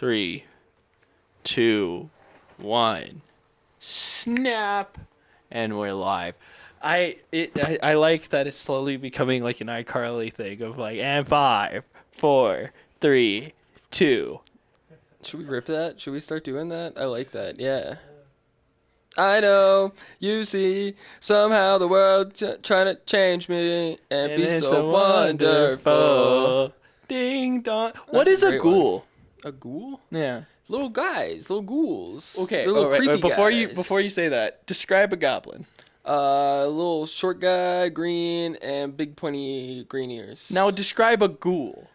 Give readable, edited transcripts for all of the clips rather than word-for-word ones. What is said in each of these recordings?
3, 2, 1. Snap. And we're live. I like that it's slowly becoming like an iCarly thing of like, and 5, 4, 3, 2. Should we rip that? Should we start doing that? I like that. Yeah. I know, you see, somehow the world trying to change me and be it's so wonderful. Ding dong. That's What is a great one. ghoul? A ghoul? Yeah. Little guys, little ghouls. Okay. They're little creepy before guys. you say that, describe a goblin. Little short guy, green, and big pointy green ears. Now describe a ghoul.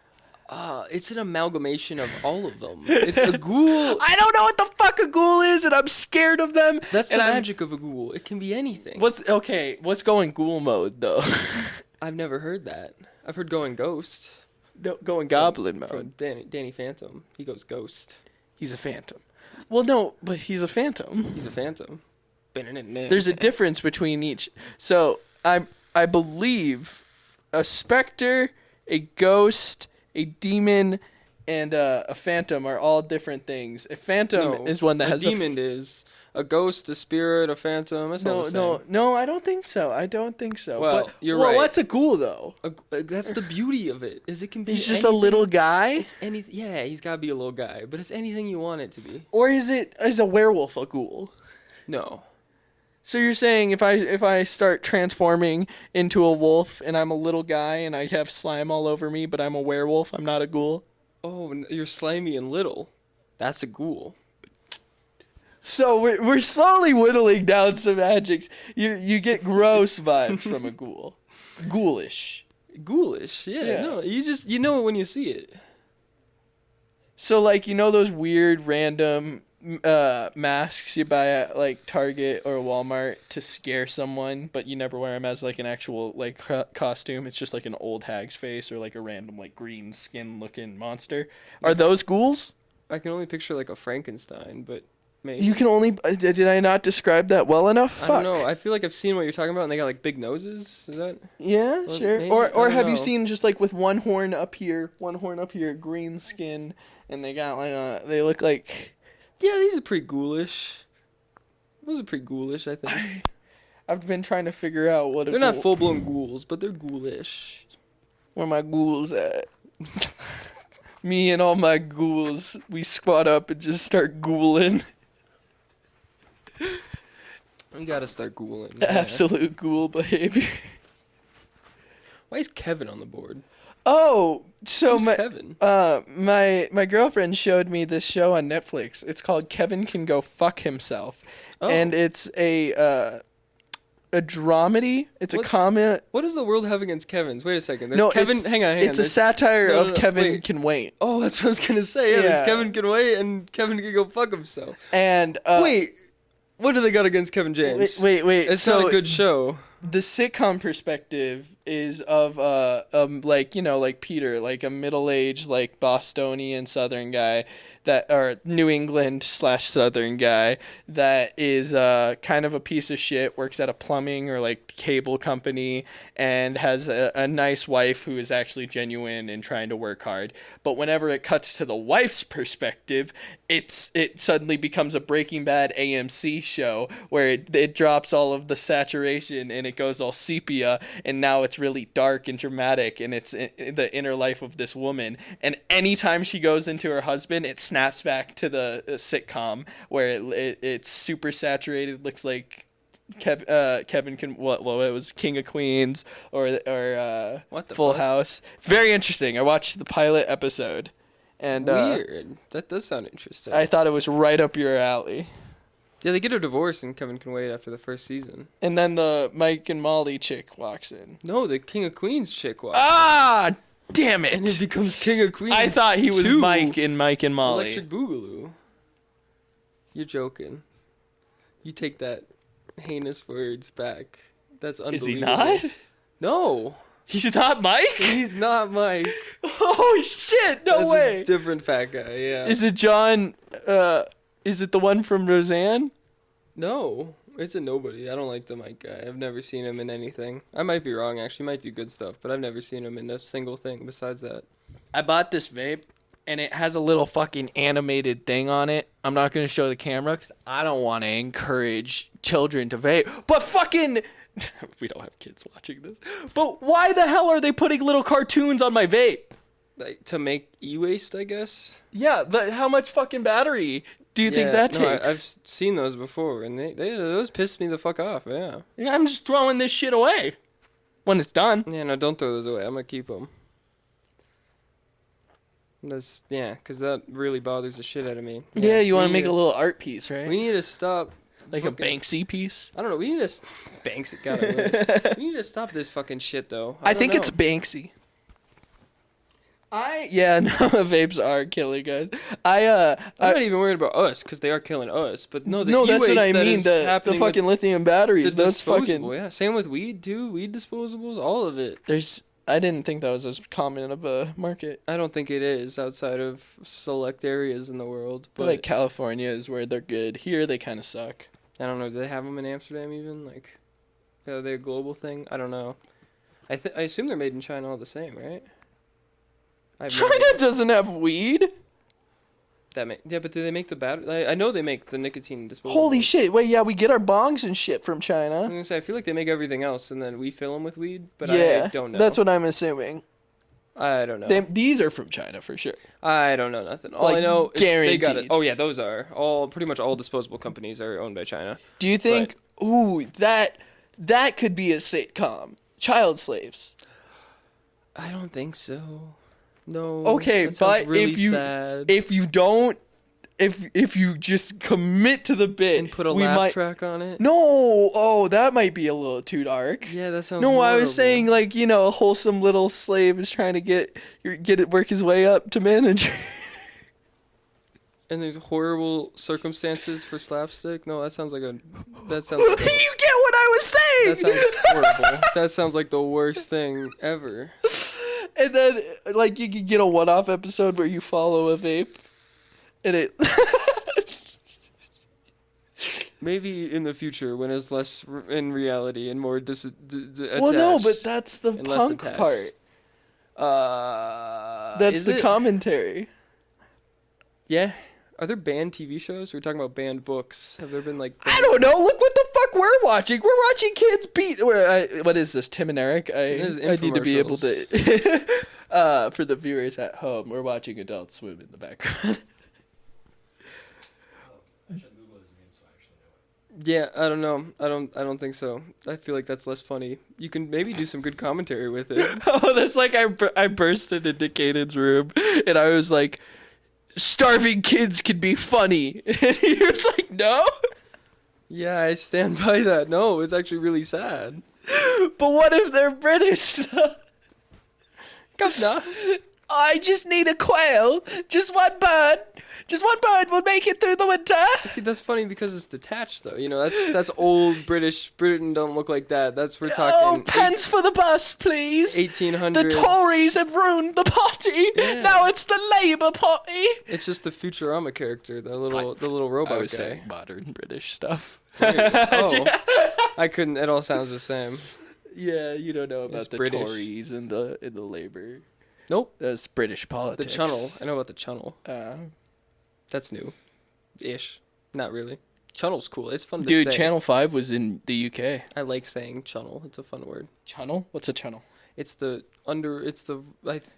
It's an amalgamation of all of them. It's a ghoul. I don't know what the fuck a ghoul is, and I'm scared of them. That's the and magic of a ghoul. It can be anything. What's going ghoul mode though? I've never heard that. I've heard going ghost. No, going goblin mode. From Danny Phantom. He goes ghost. He's a phantom. Well, no, but he's a phantom. He's a phantom. There's a difference between each. So I believe a specter, a ghost, a demon, and a phantom are all different things. A phantom is one that has a demon is a ghost, a spirit, a phantom. That's all the same. No, I don't think so. Well, but, you're right. What's a ghoul though? That's the beauty of it. Is it can be. He's just a little guy. It's anything. Yeah, he's gotta be a little guy, but it's anything you want it to be. Or is a werewolf a ghoul? No. So you're saying if I start transforming into a wolf and I'm a little guy and I have slime all over me, but I'm a werewolf, I'm not a ghoul? Oh, you're slimy and little. That's a ghoul. So we're slowly whittling down some adjectives. You get gross vibes from a ghoul. Ghoulish. Ghoulish, yeah. No, you know it when you see it. So like those weird random masks you buy at like Target or Walmart to scare someone, but you never wear them as like an actual like costume. It's just like an old hag's face or like a random like green skin looking monster. Are those ghouls? I can only picture like a Frankenstein, but maybe. You can only did I not describe that well enough? Fuck. I don't know. I feel like I've seen what you're talking about, and they got like big noses. Is that? Yeah, well, sure. maybe? Or have know. you seen just like with one horn up here, green skin, and they got like they look like. Yeah, these are pretty ghoulish. Those are pretty ghoulish, I think. I've been trying to figure out what they're not full-blown ghouls, but they're ghoulish. Where my ghouls at? Me and all my ghouls, we squat up and just start ghouling. You gotta start ghouling. Yeah. Absolute ghoul behavior. Why is Kevin on the board? Oh, so Who's Kevin? My girlfriend showed me this show on Netflix. It's called Kevin Can Go Fuck Himself, and it's a dramedy. It's a comment. What does the world have against Kevins? Wait a second. There's Kevin. Hang on. It's a satire of Kevin Can Wait. Oh, that's what I was gonna say. Yeah, there's Kevin Can Wait and Kevin Can Go Fuck Himself. And wait, what do they got against Kevin James? Wait. It's not a good show. The sitcom perspective is of like Peter, like a middle-aged like Bostonian Southern guy or New England / Southern guy that is kind of a piece of shit, works at a plumbing or like cable company, and has a nice wife who is actually genuine and trying to work hard. But whenever it cuts to the wife's perspective, it suddenly becomes a Breaking Bad AMC show where it drops all of the saturation and it goes all sepia, and now it's really dark and dramatic, and it's the inner life of this woman. And anytime she goes into her husband, it snaps back to the sitcom where it's super saturated. Looks like Kevin Can it was King of Queens or Full House. It's very interesting. I watched the pilot episode, and weird. That does sound interesting. I thought it was right up your alley. Yeah, they get a divorce and Kevin Can Wait after the first season. And then the Mike and Molly chick walks in. No, the King of Queens chick walks in. Ah, damn it. And it becomes King of Queens. I thought he was Mike in Mike and Molly. Electric Boogaloo. You're joking. You take that heinous words back. That's unbelievable. Is he not? No. He's not Mike? He's not Mike. Oh, shit. No way. That's a different fat guy, yeah. Is it John... Is it the one from Roseanne? No, it's a nobody. I don't like the Mike guy. I've never seen him in anything. I might be wrong, actually. He might do good stuff, but I've never seen him in a single thing besides that. I bought this vape, and it has a little fucking animated thing on it. I'm not going to show the camera because I don't want to encourage children to vape. But fucking... we don't have kids watching this. But why the hell are they putting little cartoons on my vape? Like, to make e-waste, I guess. Yeah, how much fucking battery do you think that takes? I've seen those before, and those piss me the fuck off. Yeah. I'm just throwing this shit away when it's done. Yeah, no, don't throw those away. I'm gonna keep them. Because that really bothers the shit out of me. Yeah, you want to make a little art piece, right? We need to stop. Like a Banksy piece? I don't know. We need to... Banksy. God, we need to stop this fucking shit, though. I think it's Banksy. Vapes are killing guys. I'm not even worried about us, because they are killing us. But no, that's what I mean. The fucking lithium batteries. Those disposable, yeah. Same with weed, too. Weed disposables, all of it. I didn't think that was as common of a market. I don't think it is outside of select areas in the world. But like California is where they're good. Here, they kind of suck. I don't know. Do they have them in Amsterdam even? Like, are they a global thing? I don't know. I assume they're made in China all the same, right? China doesn't have weed. But do they make the battery? I know they make the nicotine disposable. Holy shit! Wait, yeah, we get our bongs and shit from I China. was gonna say, I feel like they make everything else, and then we fill them with weed. But I don't know. That's what I'm assuming. I don't know. These are from China for sure. I don't know nothing. All I know is guaranteed. they got it. Oh yeah, those are pretty much all disposable companies are owned by China. Do you think? That could be a sitcom. Child slaves. I don't think so. No. Okay, but really sad. if you just commit to the bit and put a laugh track on it. No, that might be a little too dark. Yeah, that sounds. No, horrible. I was saying like a wholesome little slave is trying to work his way up to manager. And there's horrible circumstances for slapstick. No, that sounds like you get what I was saying. That sounds horrible. That sounds like the worst thing ever. And then, like, you could get a one-off episode where you follow a vape, and it... Maybe in the future, when it's less in reality and more attached. Well, no, but that's the punk part. That's the commentary. Yeah. Are there banned TV shows? We're talking about banned books. Have there been, like... I don't know. Look what the fuck we're watching. We're watching kids beat... what is this, Tim and Eric? I need to be able to... for the viewers at home, we're watching Adult Swim in the background. Yeah, I don't know. I don't think so. I feel like that's less funny. You can maybe do some good commentary with it. Oh, that's like I burst into Caden's room, and I was like... starving kids can be funny. And he was like, no? Yeah, I stand by that. No, it's actually really sad. But what if they're British? Governor, I just need a quail. Just one bird. Just one bird will make it through the winter. See, that's funny because it's detached, though. That's old British. Britain don't look like that. We're talking... Oh, pence for the bus, please. 1800s. The Tories have ruined the party. Yeah. Now it's the Labour Party. It's just the Futurama character, the little robot guy. I was saying modern British stuff. Oh, I couldn't. It all sounds the same. Yeah, you don't know about it's the British. Tories and the Labour. Nope. That's British politics. The Channel. I know about the Channel. That's new-ish. Not really. Channel's cool. It's fun to say. Dude, Channel 5 was in the UK. I like saying channel. It's a fun word. Channel? What's a channel? It's the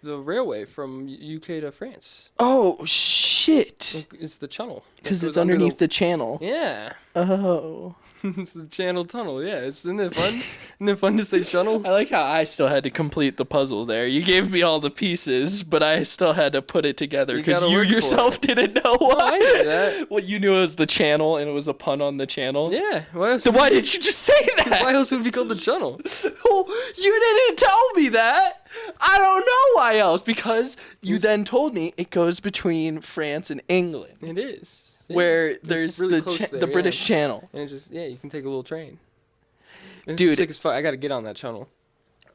railway from UK to France. Oh, shit. It's the channel. Because it's underneath the channel. Yeah. Oh. It's the channel tunnel. Yeah, isn't it fun? Isn't it fun to say channel? I like how I still had to complete the puzzle there. You gave me all the pieces, but I still had to put it together because you yourself didn't know why. No, I knew that. Well, you knew it was the channel and it was a pun on the channel. Yeah. So why didn't you just say that? Why else would it be called the channel? Oh, you didn't tell me that. I don't know why else, because you then told me it goes between France and England. It is. Where there's really the British Channel. And you can take a little train. Dude, sick as fuck. I got to get on that channel.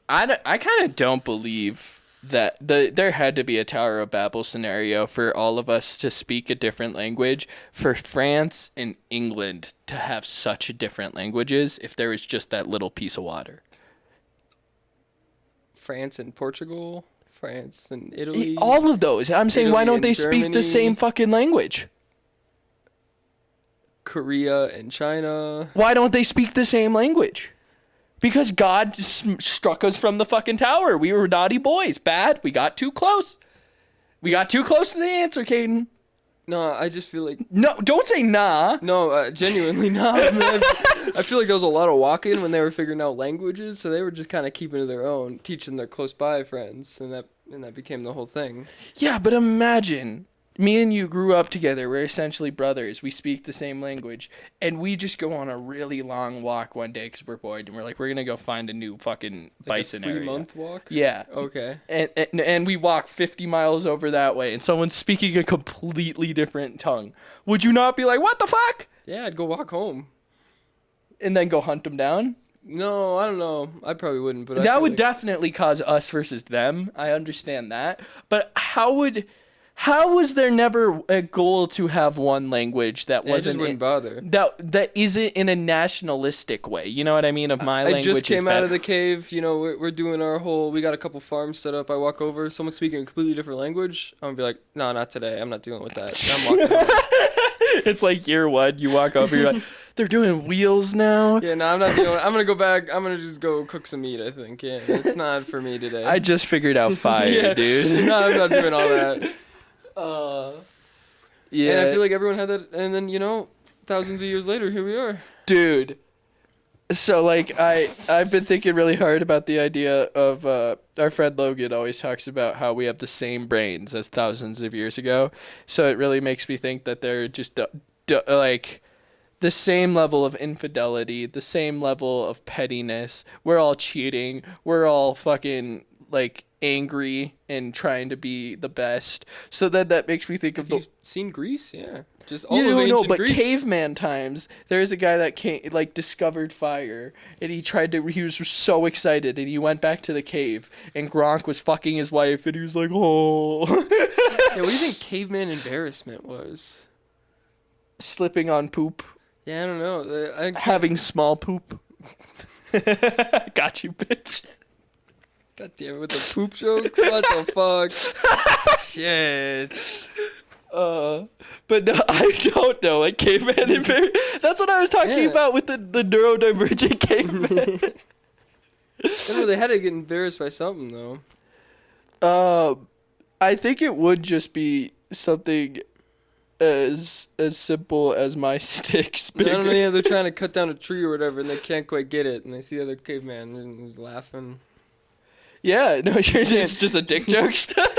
I kind of don't believe that there had to be a Tower of Babel scenario for all of us to speak a different language, for France and England to have such different languages if there was just that little piece of water. France and Portugal. France and Italy. All of those. I'm saying, why Italy don't and they speak the Germany. same fucking language? Korea and China. Why don't they speak the same language? Because God struck us from the fucking tower. We were naughty boys. Bad. We got too close. We got too close to the answer, Caden. No, I just feel like No, don't say nah. no, genuinely not. I feel like there was a lot of walking when they were figuring out languages, so they were just kind of keeping to their own, teaching their close by friends, and that became the whole thing. Yeah, but imagine me and you grew up together. We're essentially brothers. We speak the same language, and we just go on a really long walk one day because we're bored, and we're like, we're gonna go find a new fucking bison like a area. 3-month walk. Yeah. Okay. And we walk 50 miles over that way, and someone's speaking a completely different tongue. Would you not be like, what the fuck? Yeah, I'd go walk home. And then go hunt them down? No, I don't know. I probably wouldn't, but That would definitely cause us versus them. I understand that. But how was there never a goal to have one language that I just wasn't wouldn't bother. that isn't in a nationalistic way? You know what I mean? Of my language. I just came out of the cave. You know, we're doing our whole. We got a couple farms set up. I walk over. Someone's speaking a completely different language. I'm gonna be like, no, not today. I'm not dealing with that. I'm walking home. It's like year one. You walk over. You're like, they're doing wheels now. Yeah, no, I'm not doing. I'm gonna go back. I'm gonna just go cook some meat. I think. Yeah, it's not for me today. I just figured out fire, Yeah. dude. No, I'm not doing all that. Yeah. And I feel like everyone had that. And then thousands of years later, here we are. Dude. So like I've been thinking really hard about the idea of our friend Logan always talks about how we have the same brains as thousands of years ago. So it really makes me think that they're just like the same level of infidelity, the same level of pettiness. We're all cheating. We're all fucking like angry and trying to be the best. So that makes me think of Have the you seen Greece? Yeah, just all of ancient no, but Greece. caveman times, there's a guy that discovered fire, and he was so excited, and he went back to the cave, and Gronk was fucking his wife, and he was like, oh. Yeah, what do you think caveman embarrassment was? Slipping on poop, Yeah, I don't know. having small poop. Got you, bitch. God damn it, with the poop joke? What the fuck? Shit. But no, I don't know. Like caveman and bear. That's what I was talking about with the neurodivergent caveman. I don't know, they had to get embarrassed by something, though. I think it would just be something as simple as my stick's I bigger. don't know, yeah, they're trying to cut down a tree or whatever, and they can't quite get it, and they see the other caveman and he's laughing. Yeah, no, it's just a dick joke stuff.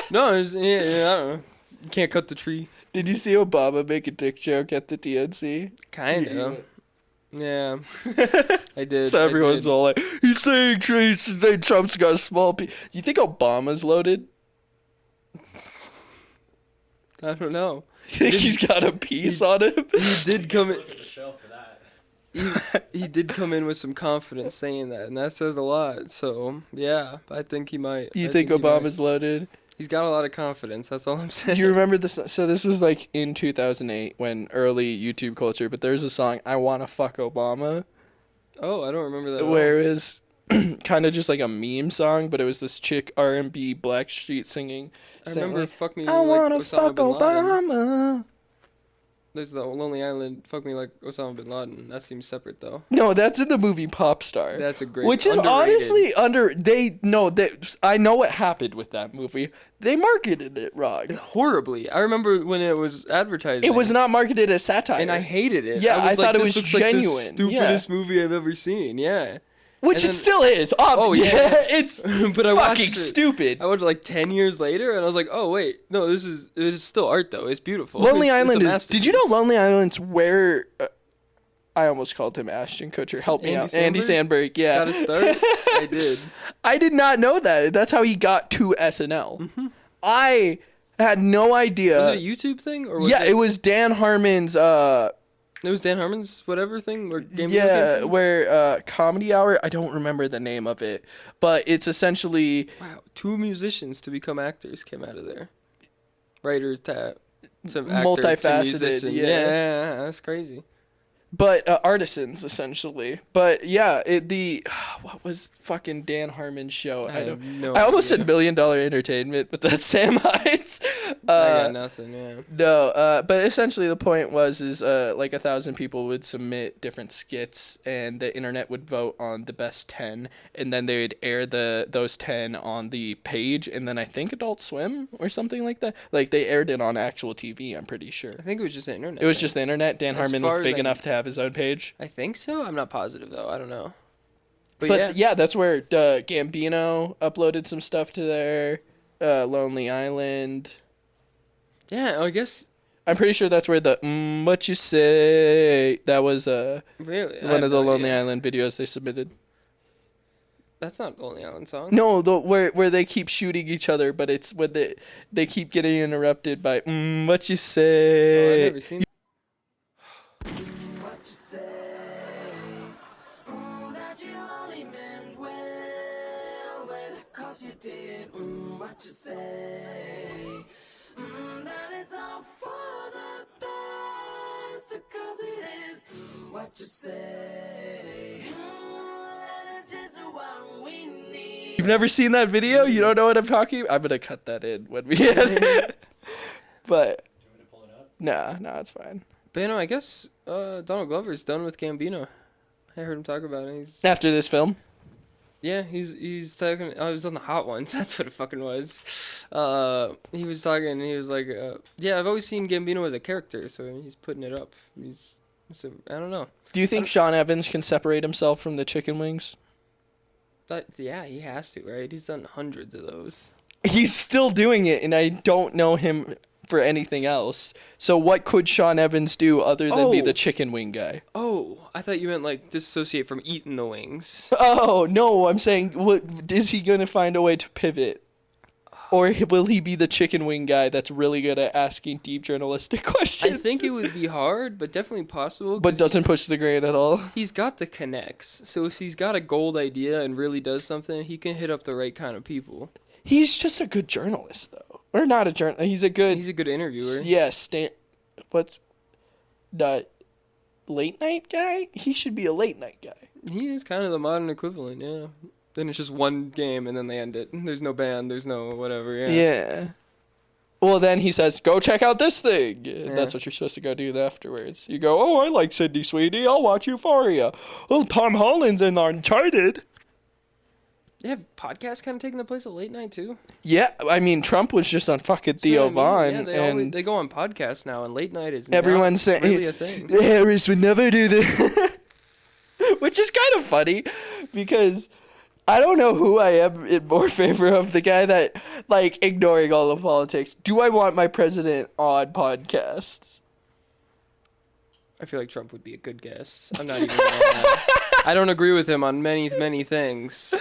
No, I don't know. You can't cut the tree. Did you see Obama make a dick joke at the DNC? Kind of. Yeah. I did. So everyone's I did. all like, he's saying Trump's got a small piece. You think Obama's loaded? I don't know. You think he's got a piece on him? He did come in. He did come in with some confidence saying that, and that says a lot. So yeah, I think he might. You I think he might. Obama's loaded? He's got a lot of confidence. That's all I'm saying. Do you remember this? So this was like in 2008 when early YouTube culture, but there's a song, I Wanna Fuck Obama, Oh, I don't remember that. At all. where it was kind of just like a meme song, but it was this chick R&B Blackstreet singing. I remember like, "Fuck Me I Like wanna Osama fuck Bin Laden." Obama. There's the Lonely Island "Fuck Me Like Osama Bin Laden." That seems separate though. No, that's in the movie Pop Star. That's a great. Which is underrated. honestly I know what happened with that movie. They marketed it wrong. horribly. I remember when it was advertised. It was not marketed as satire. and I hated it. Yeah, I was thought it "This was looks like the genuine. stupidest movie I've ever seen. Yeah. Which and it then- still is. Oh, yeah. It's But I watched fucking it. stupid. I watched it like 10 years later, and I was like, oh wait, no, this is still art though. It's beautiful. Lonely It's a Island is. Did you know masterpiece. Lonely Island's where? I almost called him Ashton Kutcher. Help me Andy out, Andy Samberg? Samberg. Yeah, Got to start? I did. I did not know that. That's how he got to SNL. I had no idea. Was it a YouTube thing or was Yeah, it was Dan Harmon's. It was Dan Harmon's whatever thing where Game Yeah, came from? where Comedy Hour. I don't remember the name of it, but it's essentially Wow, 2 musicians to become actors came out of there. Writers, some actor, to Multifaceted, musician. yeah. Yeah, that's crazy. but artisans essentially. But yeah, what was fucking Dan Harmon's show? I have no I almost idea. said $1 Million Entertainment, but that's Sam Hyde's. I got nothing. Yeah. No, but essentially the point is like 1,000 people would submit different skits, and the internet would vote on the best 10, and then they would air those 10 on the page, and then I think Adult Swim or something like that. Like they aired it on actual TV. I'm pretty sure. I think it was just the internet. It was just the internet. Dan Harmon was big enough to have his own page. I think so. I'm not positive though. I don't know. But yeah, that's where Gambino uploaded some stuff to there. Lonely Island. Yeah, I guess. I'm pretty sure that's where the what you say, that was Really? one of the Lonely Island videos they submitted. That's not Lonely Island song. No, where they keep shooting each other, but it's when they keep getting interrupted by what you Oh, say. I've never seen. What you say? That you only meant well, 'cause you did. What you say? That it's all for the best, 'cause it is. What you say? That it's just what we need. You've never seen that video? You don't know what I'm talking about? I'm gonna cut that in when we end it. But no, it's fine. But you know, I guess Donald Glover's done with Gambino. I heard him talk about it. After this film? Yeah, he's talking. I was on the Hot Ones. That's what it fucking was. He was talking. He was like, "Yeah, I've always seen Gambino as a character, so he's putting it up. So I don't know. Do you think Sean Evans can separate himself from the chicken wings? Yeah, he has to, right? He's done hundreds of those. He's still doing it, and I don't know him for anything else. So what could Sean Evans do other than be Oh. the chicken wing guy? Oh, I thought you meant like disassociate from eating the wings. Oh, no, I'm saying, what, is he going to find a way to pivot? Or will he be the chicken wing guy that's really good at asking deep journalistic questions? I think it would be hard, but definitely possible. But 'cause doesn't push the grain at all. he's got the connects. So if he's got a gold idea and really does something, he can hit up the right kind of people. He's just a good journalist, though. Or not a journalist. He's a good... He's a good interviewer. Yeah, what's... The late night guy? He should be a late night guy. He is kind of the modern equivalent, yeah. Then it's just one game and then they end it. There's no band, there's no whatever, yeah. Yeah. Well, then he says, go check out this thing. That's what you're supposed to go do afterwards. You go, oh, I like Sydney Sweeney. I'll watch Euphoria. Oh, Tom Holland's in Uncharted. Yeah, podcasts kind of taking the place of late night too. Yeah, I mean, Trump was just on fucking Theo Vaughn. Yeah, and they go on podcasts now, and late night is everyone's not saying, really a thing. Harris would never do this. Which is kind of funny, because I don't know who I am in more favor of, the guy that, like, ignoring all the politics. Do I want my president on podcasts? I feel like Trump would be a good guest. I'm not even gonna lie. I don't agree with him on many things.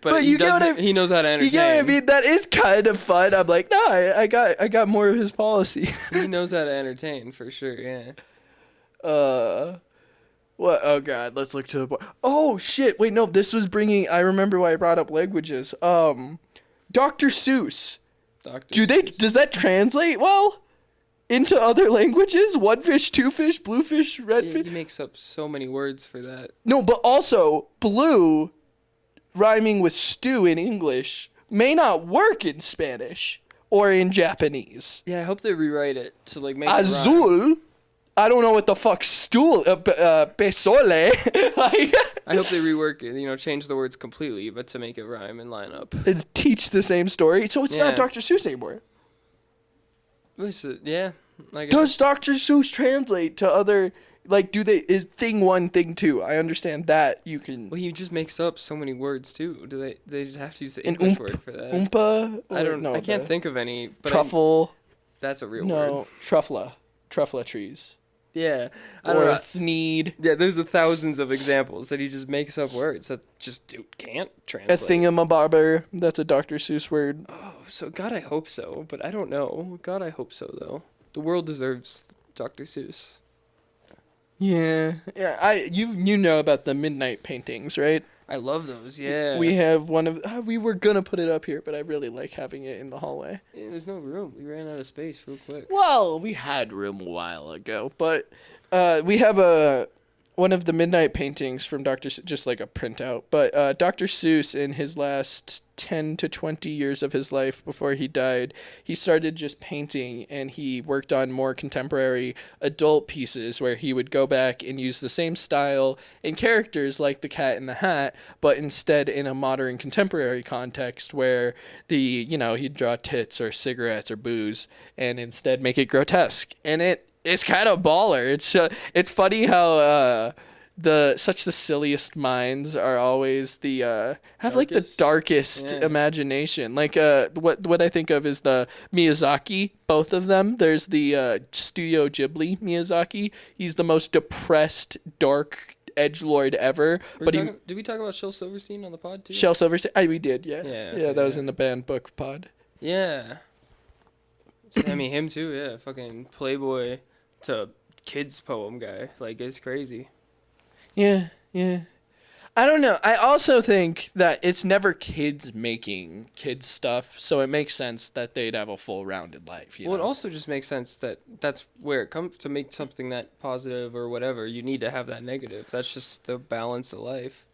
But he he knows how to entertain. You get what I mean? That is kind of fun. I'm like, no, I got more of his policy. He knows how to entertain for sure, yeah. What? Oh god, let's look to the board. Oh shit! Wait, no, this was bringing. I remember why I brought up languages. Dr. Seuss. Does that translate well into other languages? One fish, two fish, blue fish, red He fish. makes up so many words for that. No, but also blue, rhyming with stew in English, may not work in Spanish or in Japanese. Yeah, I hope they rewrite it to like make it rhyme. Azul. I don't know what the fuck stool. Pesole. Like. I hope they rework it, change the words completely, but to make it rhyme and line up. And teach the same story, so it's Yeah. not Dr. Seuss anymore. Yeah, I guess. Does Dr. Seuss translate to other? Like, is thing one, thing two? I understand that you can. Well, he just makes up so many words too. Do they just have to use the An English word for that? Oompa. I don't know. I can't the think of any. But Truffle. that's a real No, word. truffla trees. Yeah, I Or don't know. thneed. Yeah, there's thousands of examples that he just makes up words that just can't A translate. thingamabobber. That's a Dr. Seuss word. Oh, so God, I hope so, but I don't know. God, I hope so though. The world deserves Dr. Seuss. Yeah. Yeah. You know about the midnight paintings, right? I love those. Yeah. We have one of. We were gonna put it up here, but I really like having it in the hallway. Yeah, there's no room. We ran out of space real quick. Well, we had room a while ago, but we have one of the midnight paintings from just like a printout, but Dr. Seuss, in his last 10 to 20 years of his life before he died, he started just painting, and he worked on more contemporary adult pieces where he would go back and use the same style and characters like the Cat in the Hat, but instead in a modern contemporary context where he'd draw tits or cigarettes or booze and instead make it grotesque. And it's kind of baller. It's funny how the silliest minds are always have like the darkest imagination. Like what I think of is the Miyazaki, both of them. There's the Studio Ghibli Miyazaki. He's the most depressed, dark edgelord ever. Did we talk about Shel Silverstein on the pod too? Shel Silverstein, we did, yeah. Yeah, that was in the band book pod. Yeah. I mean, him too, yeah. Fucking Playboy to kids poem guy. Like, it's crazy. Yeah. I don't know. I also think that it's never kids making kids stuff, so it makes sense that they'd have a full rounded life. It also just makes sense that that's where it comes to make something that positive or whatever. You need to have that negative. That's just the balance of life.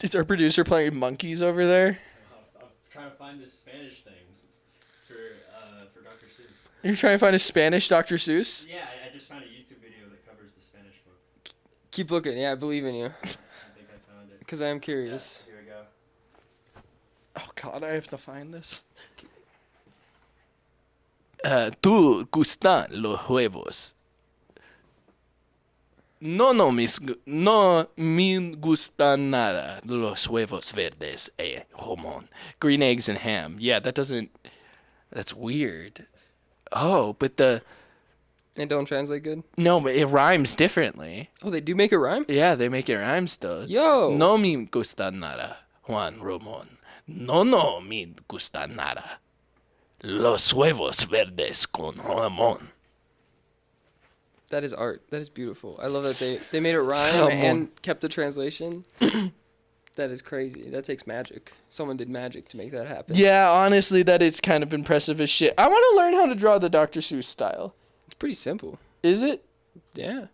Is our producer playing monkeys over there? I'm trying to find this Spanish thing for Dr. Seuss. You're trying to find a Spanish Dr. Seuss? Yeah, I just found a YouTube video that covers the Spanish book. Keep looking. Yeah, I believe in you. I think I found it. Because I am curious. Yeah, here we go. Oh God, I have to find this. ¿Tú gustan los huevos? No me gustan nada los huevos verdes, jamón. Green eggs and ham. Yeah, that's weird. Oh, but They don't translate good? no, but it rhymes differently. Oh, they do make it rhyme? Yeah, they make it rhyme still. Yo! No me gustan nada, Juan Ramón. No me gustan nada. Los huevos verdes con jamón. That is art. That is beautiful. I love that they made it rhyme Come and on. kept the translation. That is crazy. That takes magic. Someone did magic to make that happen. Yeah, honestly, that is kind of impressive as shit. I want to learn how to draw the Dr. Seuss style. It's pretty simple. Is it? Yeah.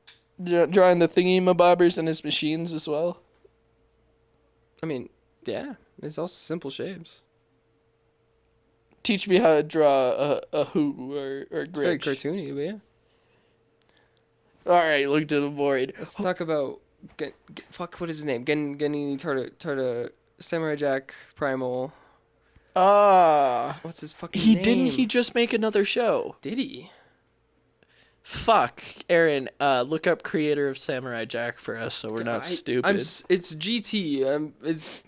Drawing the thingy-mabobbers and his machines as well? I mean, yeah. It's all simple shapes. Teach me how to draw a Who or It's very Grinch. cartoony, but yeah. All right, look to the void. Let's talk about what is his name? Genny Tarta Samurai Jack Primal. What's his fucking name? Didn't he just make another show? Did he? Fuck, Aaron. Look up creator of Samurai Jack for us, so we're not stupid. It's GT. It's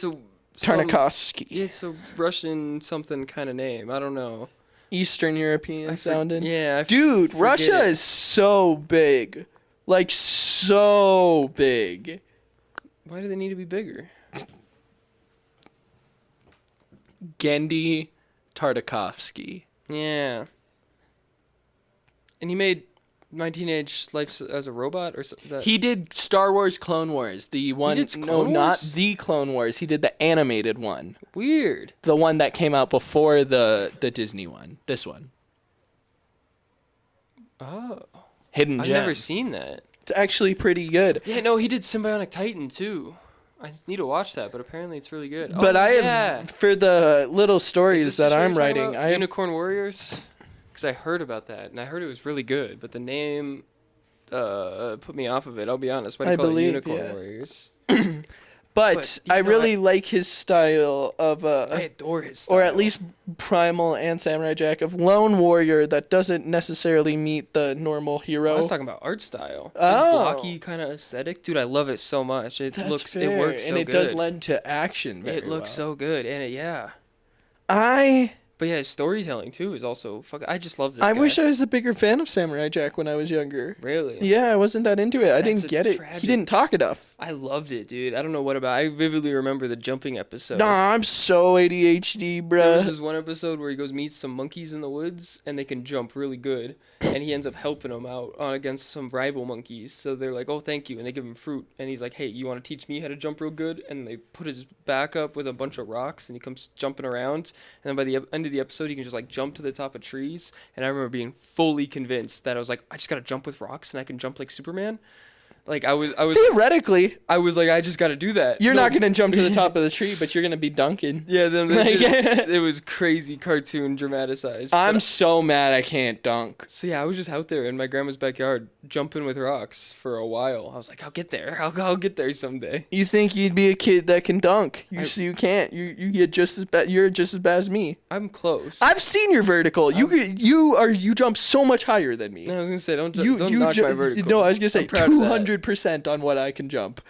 a Tarnakovsky. It's a Russian something kind of name. I don't know. Eastern European sounding. Yeah. Dude, forget Russia it. is so big. Like, so big. Why do they need to be bigger? Gendy Tartakovsky. Yeah. And he made My Teenage Life as a Robot, or that? He did Star Wars Clone Wars. The one, did no, Clone not Wars? the Clone Wars. He did the animated one. Weird. The one that came out before the Disney one. This one. Oh. Hidden I've Gem. never seen that. It's actually pretty good. Yeah, no, he did Symbionic Titan too. I just need to watch that, but apparently it's really good. But oh, I have, yeah. for the little Is stories this that just what I'm you're talking writing, about? Unicorn Warriors? Because I heard about that, and I heard it was really good, but the name put me off of it. I'll be honest. Why do you call it Unicorn Warriors? But you I know, really like his style of, I adore his style. or at least Primal and Samurai Jack, of lone warrior that doesn't necessarily meet the normal hero. I was talking about art style. This Oh. blocky kind of aesthetic. Dude, I love it so much. It That's looks, fair. it works so and it good. does lend to action very It looks so good, and yeah. But yeah, his storytelling too is also I just love this I guy. wish I was a bigger fan of Samurai Jack when I was younger. Really? Yeah, I wasn't that into it. I That's didn't a get it. tragic- He didn't talk enough. I loved it, dude. I don't know what about. I vividly remember the jumping episode. Nah, I'm so ADHD, There was bruh. this one episode where he goes meets some monkeys in the woods, and they can jump really good, and he ends up helping them out against some rival monkeys. So they're like, "Oh, thank you," and they give him fruit, and he's like, "Hey, you want to teach me how to jump real good?" And they put his back up with a bunch of rocks, and he comes jumping around. And then by the end of of the episode, you can just like jump to the top of trees. And I remember being fully convinced that I was like, I just gotta jump with rocks and I can jump like Superman. Like I was Theoretically, I was like, I just gotta do that. you're No. not gonna jump to the top of the tree, but you're gonna be dunking. Yeah, then Like- it was crazy cartoon dramatized. I'm But- so mad I can't dunk. so yeah, I was just out there in my grandma's backyard jumping with rocks for a while. I was like, I'll get there. I'll get there someday. You think you'd be a kid that can dunk? I- You can't. You get just as bad. You're just as bad as me. I'm close. I've seen your vertical. You jump so much higher than me. No, I was gonna say don't You knock my vertical. No, I was gonna say I'm proud of that. 200% on what I can jump.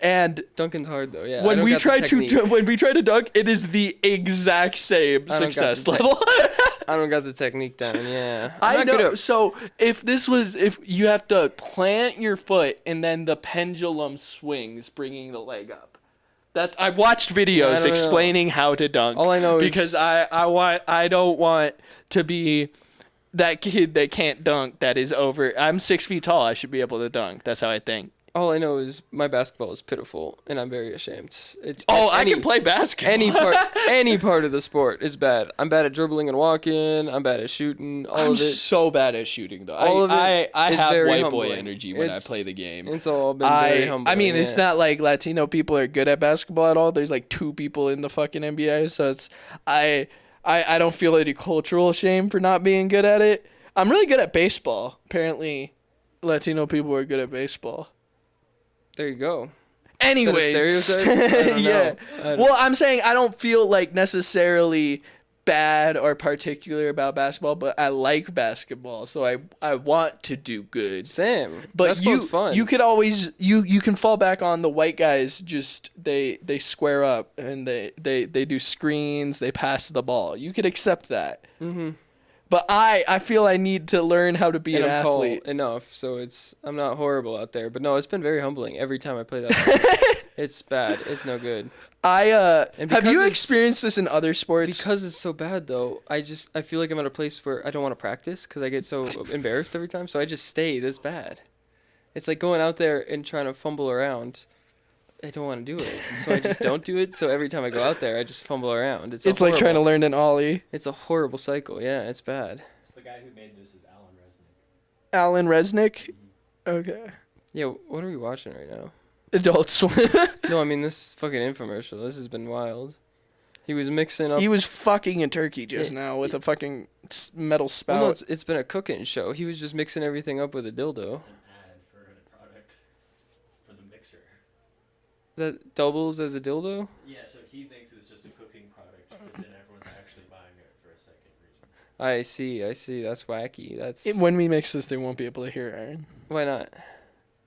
And Dunking's hard though. Yeah. I when don't we got the try technique. to dunk, it is the exact same I don't got success the level. I don't got the technique down. Yeah. I I'm not good know. at- So if you have to plant your foot and then the pendulum swings, bringing the leg up. I've watched videos don't know. explaining how to dunk. All I know is- because I don't want to be that kid that can't dunk. That is over. I'm 6 feet tall. I should be able to dunk. That's how I think. All I know is my basketball is pitiful, and I'm very ashamed. It's I can play basketball. any part of the sport is bad. I'm bad at dribbling and walking. I'm bad at shooting. All I'm of it. so bad at shooting though. All of it I is have very white boy humbling. energy when I It's- play the game. It's all been very humbling. I mean, it's yeah. not like Latino people are good at basketball at all. There's like 2 people in the fucking NBA, so it's I don't feel any cultural shame for not being good at it. I'm really good at baseball. Apparently, Latino people are good at baseball. There you go. Anyways, Is that a stereotype? I don't know. yeah. I don't- Well, I'm saying I don't feel like necessarily bad or particular about basketball, but I like basketball, so I want to do good. Same. But Basketball's fun. you could always you can fall back on the white guys. Just they square up and they do screens. They pass the ball. You could accept that. Mm-hmm. But I feel I need to learn how to be And an I'm tall athlete. enough, so I'm not horrible out there. But no, it's been very humbling every time I play that. sport. It's bad. It's no good. Have because you it's- experienced this in other sports? Because it's so bad though, I feel like I'm at a place where I don't want to practice because I get so embarrassed every time. So I just stay this bad. It's like going out there and trying to fumble around. I don't want to do it, so I just don't do it. So every time I go out there, I just fumble around. It's like trying to learn an ollie. It's a horrible cycle. Yeah, it's bad. So the guy who made this is Alan Resnick. Alan Resnick. Okay. Yeah, what are we watching right now? Adult Swim. No, I mean this fucking infomercial. This has been wild. He was mixing up. He was fucking a turkey just Yeah, now with a fucking metal spout. Well, no, it's been a cooking show. He was just mixing everything up with a dildo. It's an ad for a product for the mixer. That doubles as a dildo. Yeah, so he thinks it's just a cooking product, but then everyone's actually buying it for a second reason. I see. That's wacky. That's When we mix this, they won't be able to hear Aaron. why not?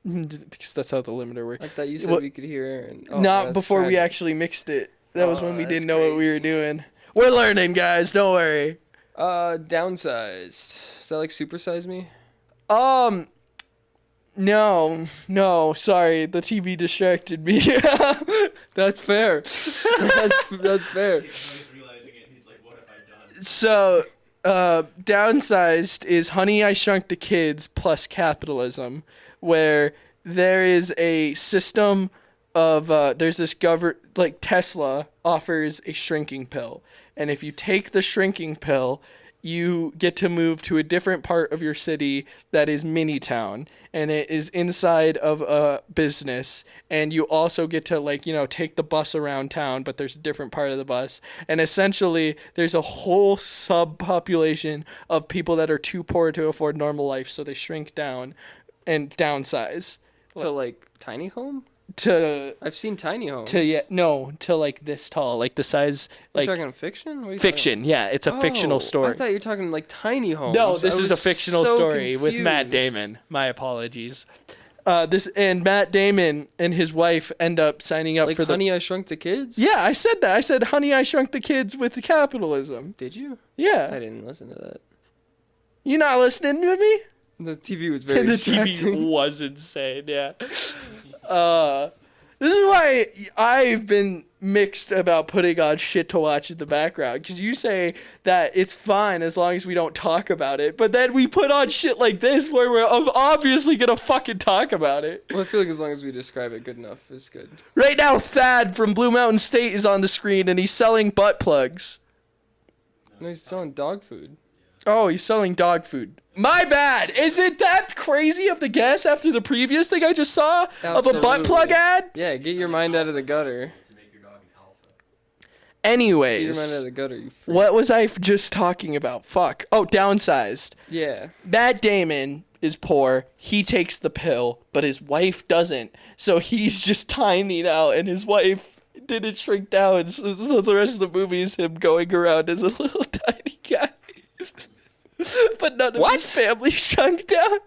Because that's how the limiter works. I thought you said What- we could hear Aaron. Oh, Not that's before we tragic. actually mixed it. That was when we Oh, didn't that's know what we were crazy. doing. We're learning, guys. Don't worry. Downsized. Is that like supersize me? No. Sorry, the TV distracted me. That's fair. that's fair. He's realizing it, and he's like, what have I done? So, downsized is Honey, I Shrunk the Kids plus capitalism, where there is a system of there's this like Tesla offers a shrinking pill, and if you take the shrinking pill, you get to move to a different part of your city that is mini town, and it is inside of a business, and you also get to take the bus around town, but there's a different part of the bus, and essentially there's a whole subpopulation of people that are too poor to afford normal life, so they shrink down and downsize To like tiny home? to I've seen tiny homes. to like this tall, like the size, You're like talking fiction? What are you fiction. Yeah, it's a talking- fictional Oh, story. I thought you were talking like tiny homes. No, this I is a was fictional so story with Matt confused. Damon. My apologies. Matt Damon and his wife end up signing up Like for Honey, I Shrunk the Kids? Yeah, I said that. I said, "Honey, I Shrunk the Kids" with the capitalism. Did you? I Yeah, didn't listen to that. you not listening to me? The TV was very The distracting. TV was insane. Yeah. This is why I've been mixed about putting on shit to watch in the background, because you say that it's fine as long as we don't talk about it, but then we put on shit like this where we're obviously gonna fucking talk about it. Well, I feel like as long as we describe it good enough, it's good. Right now, Thad from Blue Mountain State is on the screen, and he's selling butt plugs. No, he's selling dog food. Oh, he's selling dog food. My bad. Is it that crazy of the guess after the previous thing I just saw of a butt plug Absolutely. ad? Yeah, get your mind out of the gutter. To make your dog an alpha. Get your mind out of Anyways, the gutter, you freak. what was I just talking about? Fuck. Oh, downsized. Yeah. Matt Damon is poor. He takes the pill, but his wife doesn't. So he's just tiny now, and his wife didn't shrink down. So the rest of the movie is him going around as a little tiny guy. But none of his family shrunk down.